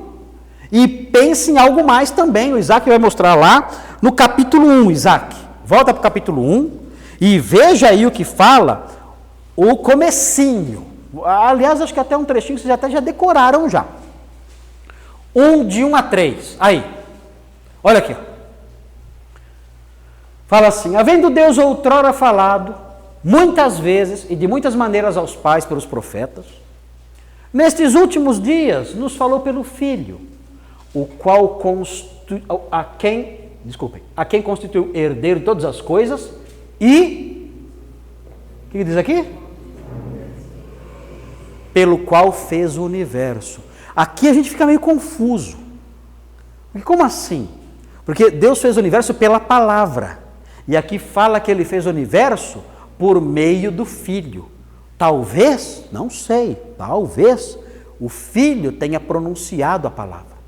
e pensa em algo mais também. O Isaac vai mostrar lá no capítulo 1, Isaac. Volta para o capítulo 1 e veja aí o que fala o comecinho. Aliás, acho que até um trechinho vocês até já decoraram já. De 1 a 3. Aí, olha aqui. Fala assim, havendo Deus outrora falado, muitas vezes e de muitas maneiras aos pais pelos profetas, nestes últimos dias nos falou pelo Filho, o qual a quem constituiu herdeiro de todas as coisas e, o que diz aqui? Pelo qual fez o universo. Aqui a gente fica meio confuso. Como assim? Porque Deus fez o universo pela palavra. E aqui fala que ele fez o universo por meio do Filho. Talvez, não sei, talvez o Filho tenha pronunciado a palavra.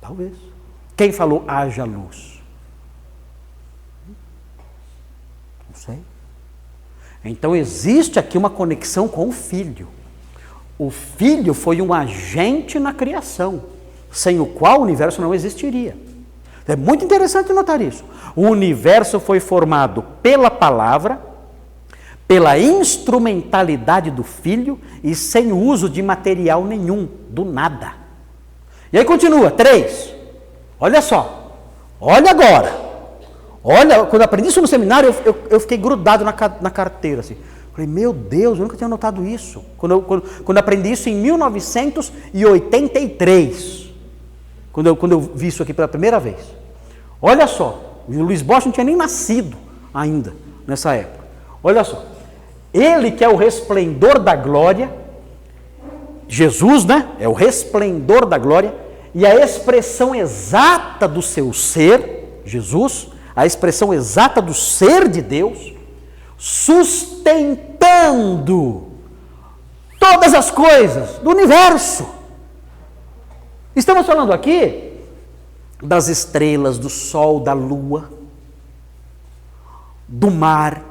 Talvez. Quem falou haja luz? Não sei. Então existe aqui uma conexão com o Filho. O Filho foi um agente na criação, sem o qual o universo não existiria. É muito interessante notar isso. O universo foi formado pela palavra, pela instrumentalidade do Filho e sem o uso de material nenhum, do nada. E aí continua, 3. Olha só, olha agora. Olha, quando eu aprendi isso no seminário, eu fiquei grudado na carteira, assim. Falei, meu Deus, eu nunca tinha notado isso. Quando eu aprendi isso em 1983, quando eu vi isso aqui pela primeira vez. Olha só, o Luiz Bosch não tinha nem nascido ainda nessa época. Olha só, ele que é o resplendor da glória, Jesus, né? É o resplendor da glória e a expressão exata do seu ser, Jesus, a expressão exata do ser de Deus, sustentando todas as coisas do universo. Estamos falando aqui das estrelas, do sol, da lua, do mar,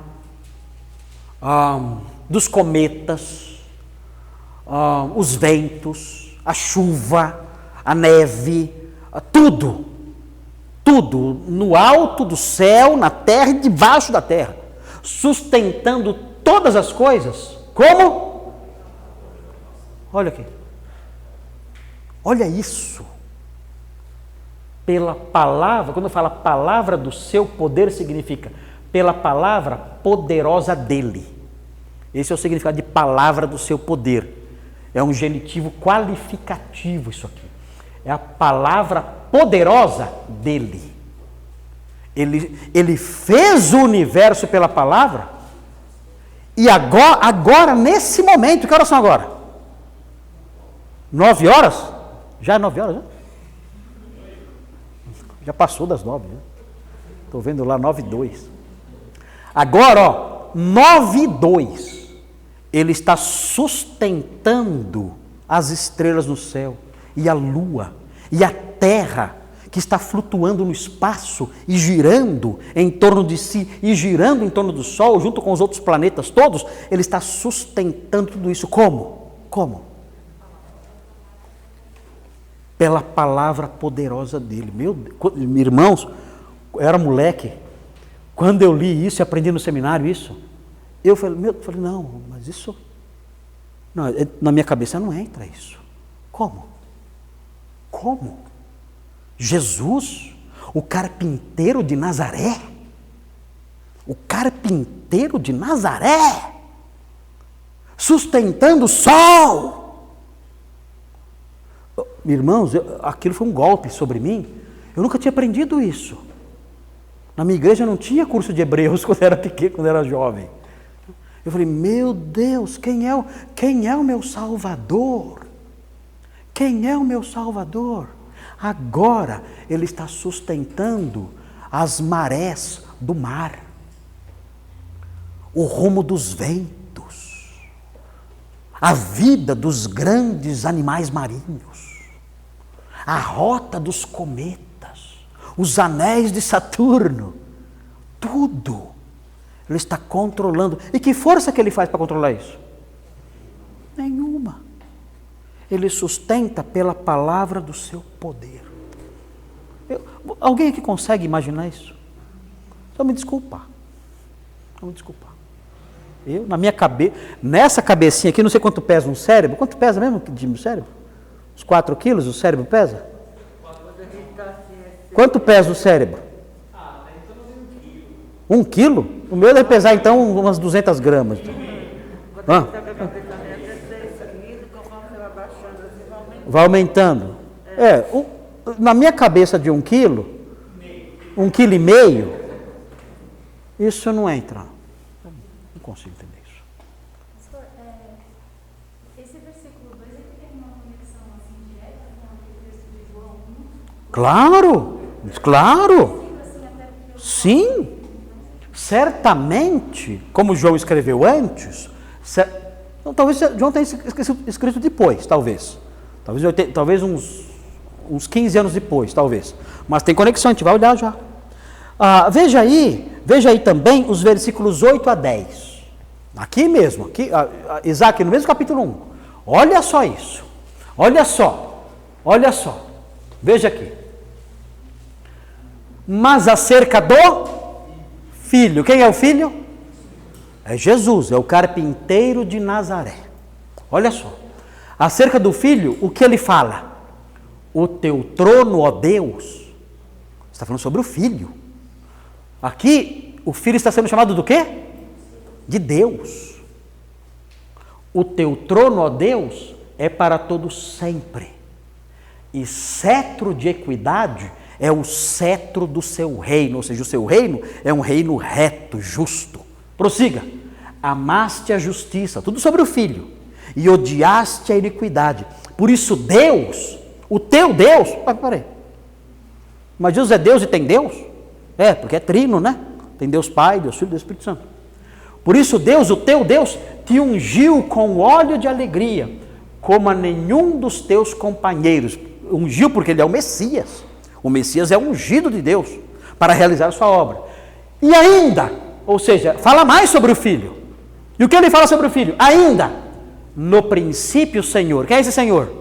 dos cometas, os ventos, a chuva, a neve, tudo no alto do céu, na terra e debaixo da terra, sustentando todas as coisas, como? Olha aqui, olha isso, pela palavra. Quando fala palavra do seu poder, significa pela palavra poderosa dele. Esse é o significado de palavra do seu poder. É um genitivo qualificativo isso aqui. É a palavra poderosa dele. Ele fez o universo pela palavra, e agora nesse momento, que horas são agora? 9 horas? Já é 9 horas? Já passou das 9, né? Estou vendo lá 9:02. Agora, 9:02. Ele está sustentando as estrelas no céu, e a lua, e a terra, que está flutuando no espaço e girando em torno de si, e girando em torno do Sol, junto com os outros planetas todos. Ele está sustentando tudo isso. Como? Pela palavra poderosa dele. Meu Deus, irmãos, eu era moleque, quando eu li isso e aprendi no seminário isso, eu falei, não, mas isso, não, na minha cabeça não entra isso. Como? Jesus, o carpinteiro de Nazaré, sustentando o sol. Irmãos, aquilo foi um golpe sobre mim. Eu nunca tinha aprendido isso. Na minha igreja não tinha curso de Hebreus quando era pequeno, quando era jovem. Eu falei, meu Deus, quem é o meu Salvador? Quem é o meu Salvador? Agora ele está sustentando as marés do mar, o rumo dos ventos, a vida dos grandes animais marinhos, a rota dos cometas, os anéis de Saturno, tudo ele está controlando. E que força que ele faz para controlar isso? Nenhuma. Ele sustenta pela palavra do seu poder. Alguém aqui consegue imaginar isso? Então me desculpar. Eu, na minha cabeça, nessa cabecinha aqui, não sei quanto pesa um cérebro. Quanto pesa mesmo o cérebro? Uns 4 quilos o cérebro pesa? Quanto pesa o cérebro? 1 quilo? O meu deve pesar então umas 200 gramas. Vai aumentando. Na minha cabeça de 1 quilo, 1,5 quilo, isso não entra. Não consigo entender isso. Pastor, esse versículo 2 tem uma conexão assim direta com o texto de João 1? Claro. Sim. Certamente, como João escreveu antes, então, talvez João tenha escrito depois, talvez uns 15 anos depois, talvez. Mas tem conexão, a gente vai olhar já. Veja aí também os versículos 8 a 10. Aqui mesmo, Isaac, no mesmo capítulo 1. Olha só isso. Olha só. Veja aqui. Mas acerca do Filho. Quem é o Filho? É Jesus, é o carpinteiro de Nazaré. Olha só. Acerca do Filho, o que ele fala? O teu trono, ó Deus. Está falando sobre o Filho. Aqui, o Filho está sendo chamado do quê? De Deus. O teu trono, ó Deus, é para todo sempre. E cetro de equidade é o cetro do seu reino, ou seja, o seu reino é um reino reto, justo. Prossiga. Amaste a justiça, tudo sobre o Filho, e odiaste a iniquidade. Por isso Deus, o teu Deus, peraí, mas Jesus é Deus e tem Deus? Porque é trino, né? Tem Deus Pai, Deus Filho e Deus Espírito Santo. Por isso Deus, o teu Deus, te ungiu com óleo de alegria, como a nenhum dos teus companheiros. Ungiu porque ele é o Messias. O Messias é ungido de Deus para realizar a sua obra. E ainda, ou seja, fala mais sobre o Filho. E o que ele fala sobre o Filho? Ainda, no princípio, Senhor. Quem é esse Senhor?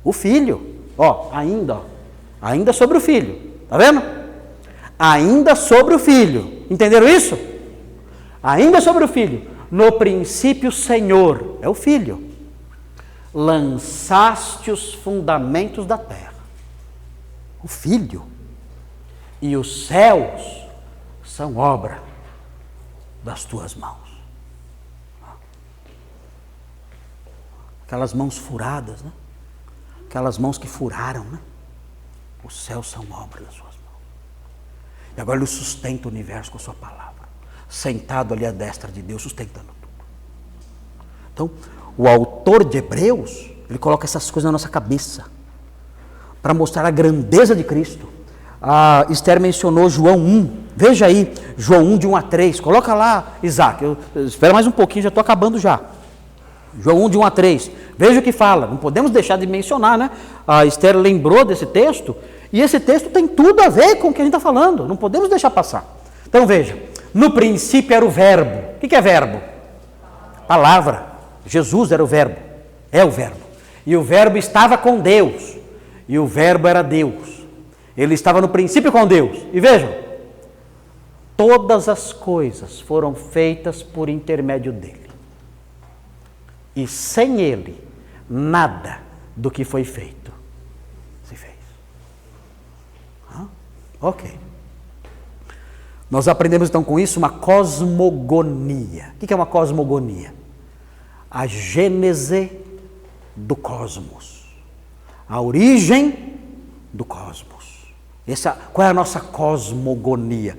O Filho. Ainda sobre o Filho. Está vendo? Ainda sobre o Filho. Entenderam isso? Ainda sobre o Filho. No princípio, Senhor. É o Filho. Lançaste os fundamentos da terra. O Filho. E os céus são obra das tuas mãos. Aquelas mãos furadas, né? Aquelas mãos que furaram, né? Os céus são obra das suas mãos. E agora ele sustenta o universo com a sua palavra. Sentado ali à destra de Deus, sustentando tudo. Então, o autor de Hebreus, ele coloca essas coisas na nossa cabeça, para mostrar a grandeza de Cristo. A Esther mencionou João 1. Veja aí, João 1, de 1 a 3. Coloca lá, Isaac. Espera mais um pouquinho, já estou acabando já. João 1, de 1 a 3. Veja o que fala. Não podemos deixar de mencionar, né? A Esther lembrou desse texto, e esse texto tem tudo a ver com o que a gente está falando. Não podemos deixar passar. Então veja, no princípio era o verbo. O que é verbo? Palavra. Jesus era o verbo. É o verbo. E o verbo estava com Deus. E o verbo era Deus. Ele estava no princípio com Deus. E vejam, todas as coisas foram feitas por intermédio dele. E sem ele, nada do que foi feito se fez. Ok. Nós aprendemos então com isso uma cosmogonia. O que é uma cosmogonia? A gênese do cosmos. A origem do cosmos. Qual é a nossa cosmogonia?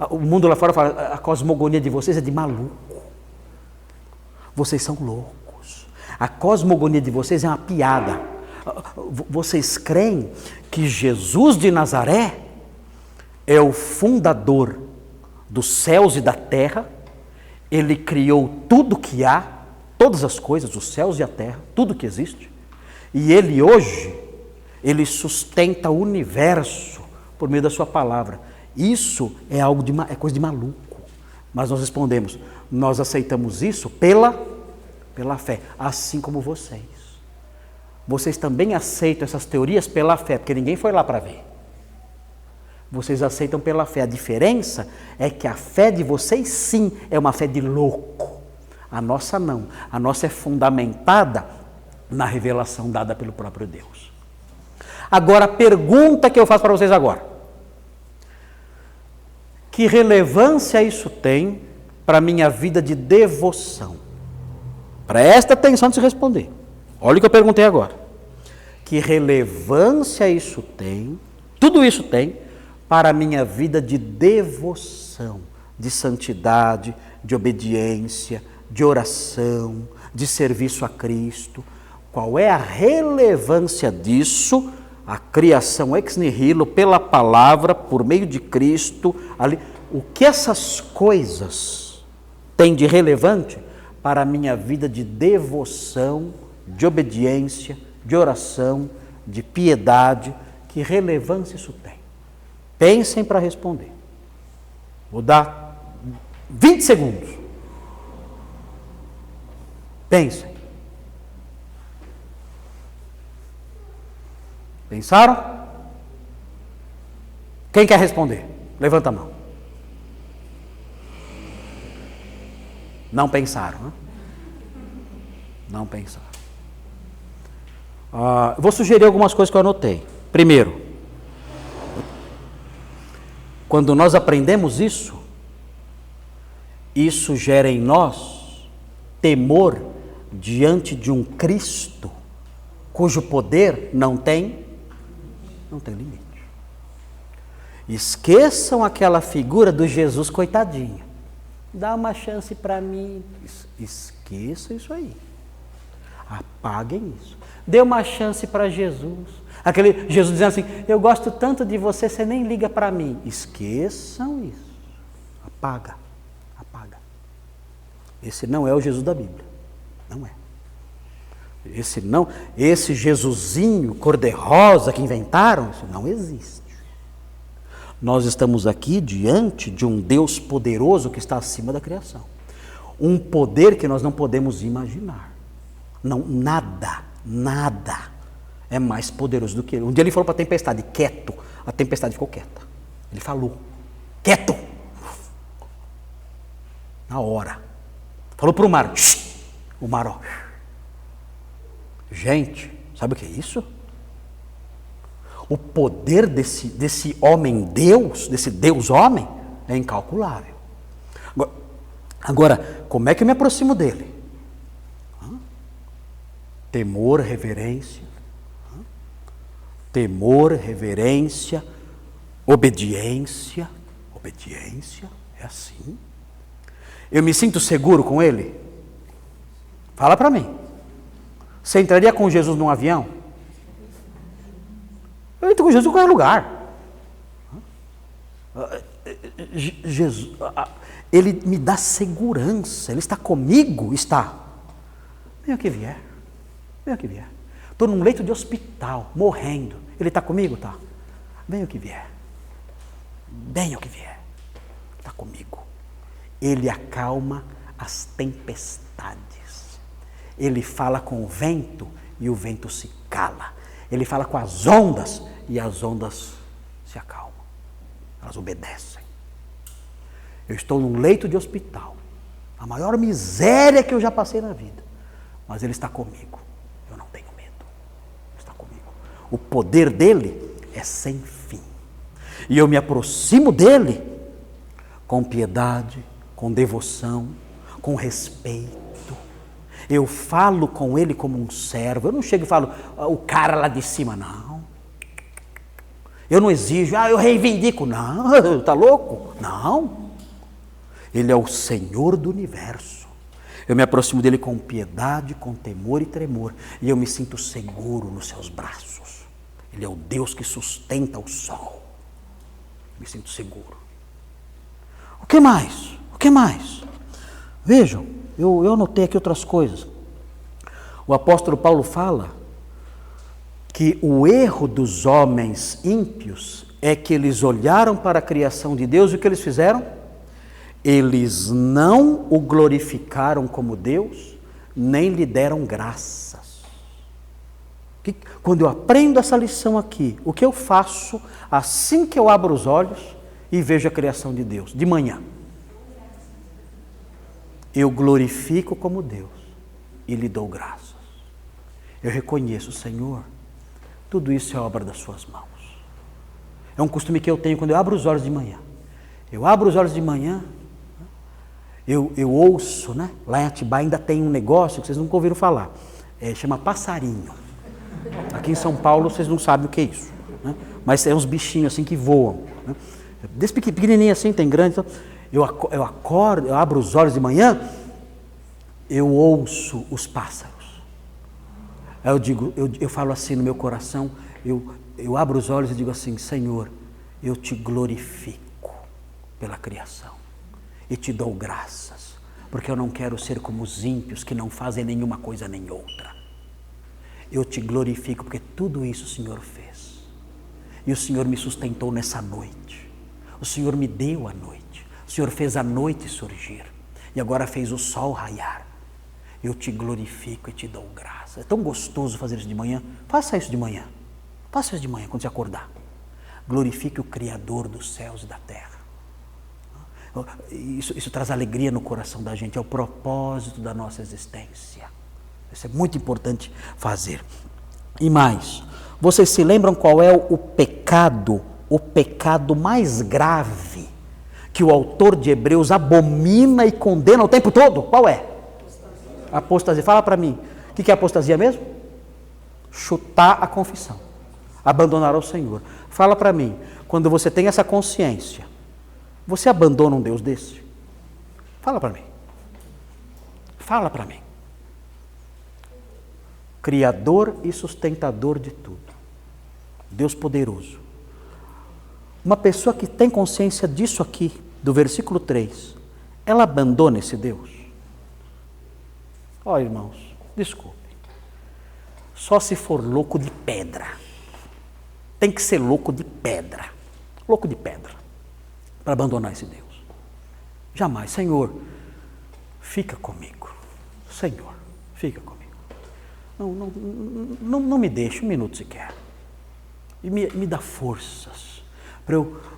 O mundo lá fora fala, a cosmogonia de vocês é de maluco. Vocês são loucos. A cosmogonia de vocês é uma piada. Vocês creem que Jesus de Nazaré é o fundador dos céus e da terra? Ele criou tudo que há, todas as coisas, os céus e a terra, tudo que existe. E ele hoje, ele sustenta o universo por meio da sua palavra. Isso é algo é coisa de maluco. Mas nós respondemos, nós aceitamos isso pela fé, assim como vocês. Vocês também aceitam essas teorias pela fé, porque ninguém foi lá para ver. Vocês aceitam pela fé. A diferença é que a fé de vocês sim é uma fé de louco. A nossa não. A nossa é fundamentada na revelação dada pelo próprio Deus. Agora, a pergunta que eu faço para vocês agora. Que relevância isso tem para a minha vida de devoção? Presta atenção de se responder. Olha o que eu perguntei agora. Que relevância isso tem, tudo isso tem, para a minha vida de devoção, de santidade, de obediência, de oração, de serviço a Cristo? Qual é a relevância disso? A criação ex nihilo, pela palavra, por meio de Cristo. Ali, o que essas coisas têm de relevante para a minha vida de devoção, de obediência, de oração, de piedade? Que relevância isso tem? Pensem para responder. Vou dar 20 segundos. Pensem. Pensaram? Quem quer responder? Levanta a mão. Não pensaram, né? Não pensaram. Vou sugerir algumas coisas que eu anotei. Primeiro, quando nós aprendemos isso gera em nós temor diante de um Cristo cujo poder não tem limite. Esqueçam aquela figura do Jesus coitadinho. Dá uma chance para mim. Esqueça isso aí. Apaguem isso. Dê uma chance para Jesus. Aquele Jesus dizendo assim, eu gosto tanto de você, você nem liga para mim. Esqueçam isso. Apaga. Esse não é o Jesus da Bíblia. Não é. Esse Jesusinho cor-de-rosa que inventaram, isso não existe. Nós estamos aqui diante de um Deus poderoso que está acima da criação. Um poder que nós não podemos imaginar. Não, nada é mais poderoso do que ele. Um dia ele falou para a tempestade, quieto. A tempestade ficou quieta. Ele falou, quieto. Na hora. Falou para o mar, o mar, ó. Gente, sabe o que é isso? O poder desse homem-deus, desse Deus-homem, é incalculável. Agora, como é que eu me aproximo dele? Temor, reverência. temor, reverência, obediência. Obediência é assim. Eu me sinto seguro com Ele? Fala para mim. Você entraria com Jesus num avião? Eu entro com Jesus em qualquer lugar. Jesus, Ele me dá segurança. Ele está comigo? Está. Venha o que vier. Venha o que vier. Estou num leito de hospital, morrendo. Ele está comigo? Tá. Venha o que vier. Venha o que vier. Está comigo. Ele acalma as tempestades. Ele fala com o vento e o vento se cala. Ele fala com as ondas e as ondas se acalmam. Elas obedecem. Eu estou num leito de hospital. A maior miséria que eu já passei na vida. Mas Ele está comigo. Eu não tenho medo. Ele está comigo. O poder dEle é sem fim. E eu me aproximo dEle com piedade, com devoção, com respeito. Eu falo com Ele como um servo. Eu não chego e falo, o cara lá de cima, não. Eu não exijo, eu reivindico. Não, está louco? Não. Ele é o Senhor do universo. Eu me aproximo dEle com piedade, com temor e tremor. E eu me sinto seguro nos seus braços. Ele é o Deus que sustenta o sol. Me sinto seguro. O que mais? O que mais? Vejam, eu anotei aqui outras coisas. O apóstolo Paulo fala que o erro dos homens ímpios é que eles olharam para a criação de Deus e o que eles fizeram? Eles não o glorificaram como Deus, nem lhe deram graças. Quando eu aprendo essa lição aqui, o que eu faço assim que eu abro os olhos e vejo a criação de Deus, de manhã? Eu glorifico como Deus e lhe dou graças. Eu reconheço, Senhor, tudo isso é obra das suas mãos. É um costume que eu tenho quando eu abro os olhos de manhã. Eu abro os olhos de manhã, eu ouço, né? Lá em Atibaia ainda tem um negócio que vocês nunca ouviram falar. Chama passarinho. Aqui em São Paulo vocês não sabem o que é isso. Né? Mas é uns bichinhos assim que voam. Né? Desse pequenininho assim, tem grande. Então, eu acordo, eu abro os olhos de manhã, eu ouço os pássaros. Aí eu falo assim no meu coração, eu abro os olhos e digo assim, Senhor, eu te glorifico pela criação e te dou graças, porque eu não quero ser como os ímpios que não fazem nenhuma coisa nem outra. Eu te glorifico porque tudo isso o Senhor fez. E o Senhor me sustentou nessa noite. O Senhor me deu a noite. O Senhor fez a noite surgir e agora fez o sol raiar. Eu te glorifico e te dou graça. É tão gostoso fazer isso de manhã. Faça isso de manhã. Faça isso de manhã quando você acordar. Glorifique o Criador dos céus e da terra. Isso traz alegria no coração da gente. É o propósito da nossa existência. Isso é muito importante fazer. E mais, vocês se lembram qual é o pecado mais grave que o autor de Hebreus abomina e condena o tempo todo? Qual é? Apostasia. Fala para mim. O que é apostasia mesmo? Chutar a confissão. Abandonar o Senhor. Fala para mim. Quando você tem essa consciência, você abandona um Deus desse? Fala para mim. Fala para mim. Criador e sustentador de tudo. Deus poderoso. Uma pessoa que tem consciência disso aqui, do versículo 3, ela abandona esse Deus? Ó, irmãos, desculpem. Só se for louco de pedra. Tem que ser louco de pedra. Louco de pedra. Para abandonar esse Deus. Jamais. Senhor, fica comigo. Senhor, fica comigo. Não me deixe um minuto sequer. E me dá forças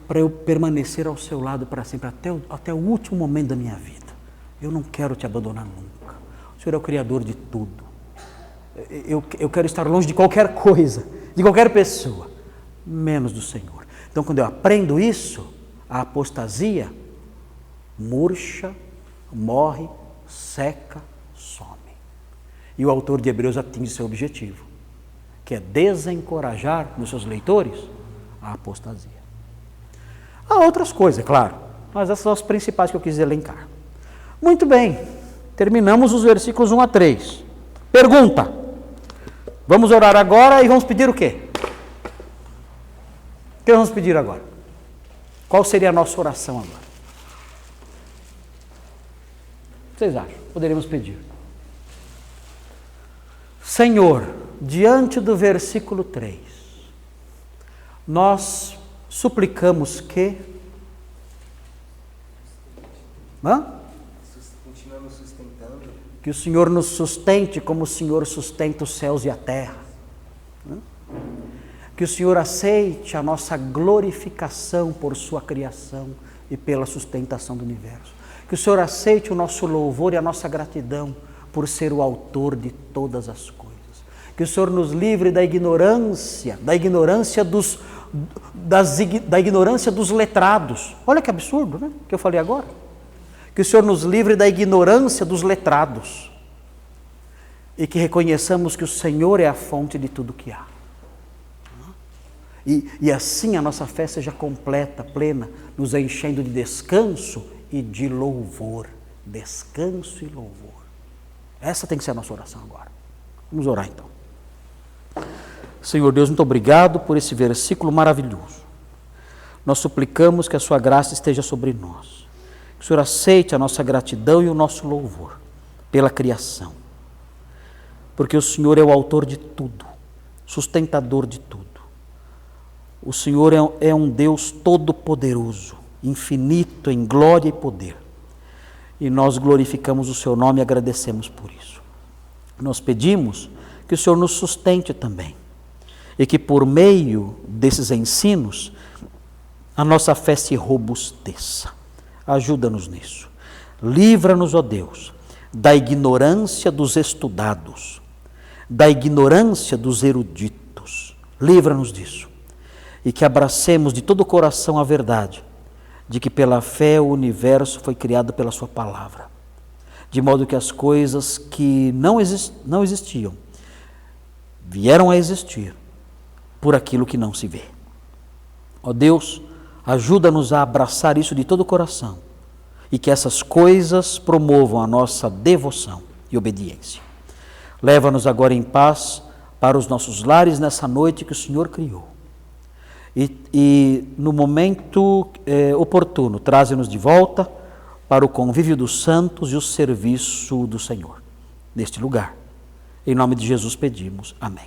para eu permanecer ao seu lado para sempre, até o último momento da minha vida. Eu não quero te abandonar nunca. O Senhor é o Criador de tudo. Eu quero estar longe de qualquer coisa, de qualquer pessoa, menos do Senhor. Então, quando eu aprendo isso, a apostasia murcha, morre, seca, some. E o autor de Hebreus atinge seu objetivo. que é desencorajar nos seus leitores a apostasia. Há outras coisas, é claro, mas essas são as principais que eu quis elencar. Muito bem, terminamos os versículos 1 a 3. Pergunta. Vamos orar agora e vamos pedir o quê? O que vamos pedir agora? Qual seria a nossa oração agora? O que vocês acham? Poderíamos pedir. Senhor, diante do versículo 3, nós suplicamos que... Continuamos sustentando. Que o Senhor nos sustente como o Senhor sustenta os céus e a terra. Que o Senhor aceite a nossa glorificação por sua criação e pela sustentação do universo. Que o Senhor aceite o nosso louvor e a nossa gratidão por ser o autor de todas as coisas. Que o Senhor nos livre da ignorância dos letrados. Olha que absurdo, né? Que eu falei agora. Que o Senhor nos livre da ignorância dos letrados. E que reconheçamos que o Senhor é a fonte de tudo que há. E assim a nossa fé seja completa, plena, nos enchendo de descanso e de louvor. Descanso e louvor. Essa tem que ser a nossa oração agora. Vamos orar então. Senhor Deus, muito obrigado por esse versículo maravilhoso. Nós suplicamos que a sua graça esteja sobre nós. Que o Senhor aceite a nossa gratidão e o nosso louvor pela criação. Porque o Senhor é o autor de tudo, sustentador de tudo. O Senhor é um Deus todo-poderoso, infinito em glória e poder. E nós glorificamos o seu nome e agradecemos por isso. Nós pedimos que o Senhor nos sustente também. E que por meio desses ensinos, a nossa fé se robusteça. Ajuda-nos nisso. Livra-nos, ó Deus, da ignorância dos estudados, da ignorância dos eruditos. Livra-nos disso. E que abracemos de todo o coração a verdade, de que pela fé o universo foi criado pela sua palavra. De modo que as coisas que não existiam, vieram a existir por aquilo que não se vê. Ó Deus, ajuda-nos a abraçar isso de todo o coração e que essas coisas promovam a nossa devoção e obediência. Leva-nos agora em paz para os nossos lares nessa noite que o Senhor criou. E no momento oportuno, traze-nos de volta para o convívio dos santos e o serviço do Senhor, neste lugar. Em nome de Jesus pedimos. Amém.